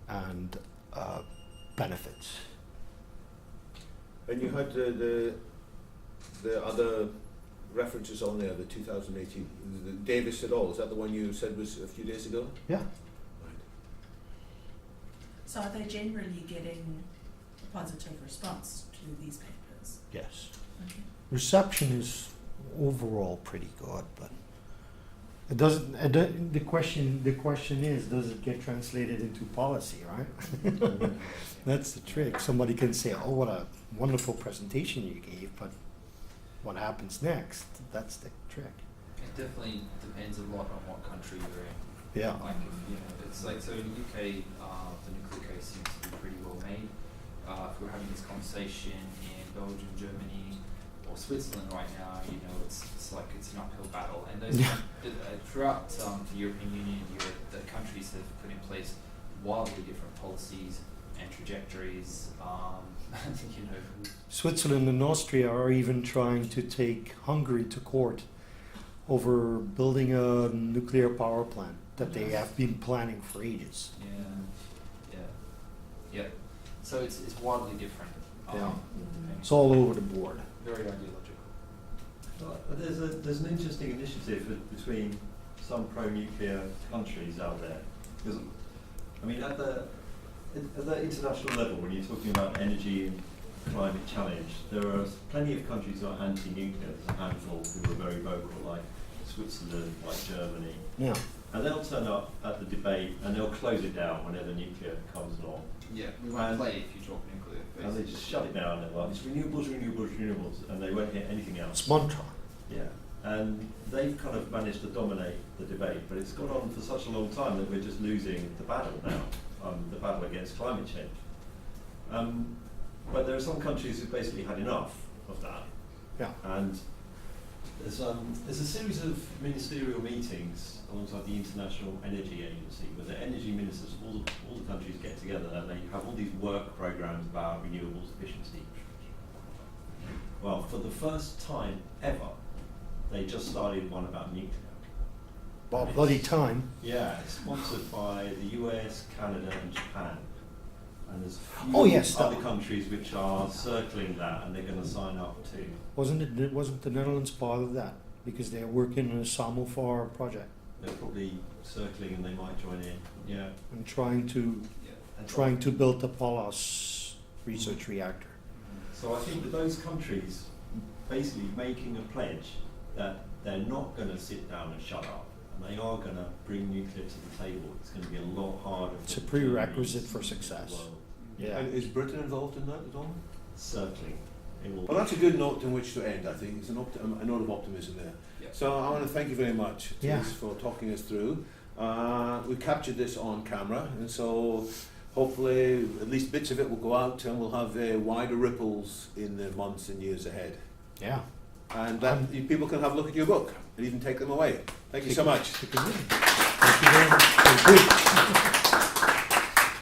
And benefits. And you had the other references on there, the 2018, the Davis et al. Is that the one you said was a few days ago? Yeah. Right. So are they generally getting a positive response to these papers? Yes. Okay. Reception is overall pretty good, but it doesn't. The question is, does it get translated into policy, right? That's the trick. Somebody can say, "Oh, what a wonderful presentation you gave," but what happens next? That's the trick. It definitely depends a lot on what country you're in. Yeah. Like, if, you know, it's like, so in the UK, the nuclear case seems to be pretty well made. If we're having this conversation in Belgium, Germany, or Switzerland right now, you know, it's like it's an uphill battle. And those throughout the European Union and Europe, the countries have put in place wildly different policies and trajectories. You know, Switzerland and Austria are even trying to take Hungary to court over building a nuclear power plant that they have been planning for ages. yeah. So it's wildly different. Yeah. And It's all over the board. very ideological. There's an interesting initiative between some pro-nuclear countries out there. Because, I mean, at the international level, when you're talking about energy and climate challenge, there are plenty of countries who are anti-nuclear. There's a handful who are very vocal, like Switzerland, like Germany. Yeah. And they'll turn up at the debate and they'll close it down whenever nuclear comes along. Yeah, we won't play if you talk nuclear. And they just shut it down. They're like, it's renewables, renewables, renewables, and they won't hear anything else. It's mantra. Yeah, and they've kind of managed to dominate the debate, but it's gone on for such a long time that we're just losing the battle now, the battle against climate change. But there are some countries who've basically had enough of that. Yeah. And there's a series of ministerial meetings alongside the International Energy Agency, where the energy ministers of all the countries get together and they have all these work programs about renewables efficiency. Well, for the first time ever, they just started one about nuclear. About bloody time. Yeah, it's sponsored by the US, Canada, and Japan. And there's a few other countries which are circling that, and they're going to sign up too. Wasn't the Netherlands part of that? Because they're working on a Samofar project They're probably circling, and they might join in. Yeah. and trying to build the Pallas research reactor. So I think that those countries basically making a pledge that they're not going to sit down and shut up, and they are going to bring nuclear to the table. It's going to be a lot harder. It's a prerequisite for success. Yeah. And is Britain involved in that at all? Circling. Well, that's a good note on which to end, I think. It's a note of optimism there. Yeah. So I want to thank you very much, Yeah. Tiz, for talking us through. We captured this on camera, and so hopefully at least bits of it will go out and we'll have wider ripples in the months and years ahead. Yeah. And that people can have a look at your book and even take them away. Thank you so much. Thank you very much. Thank you.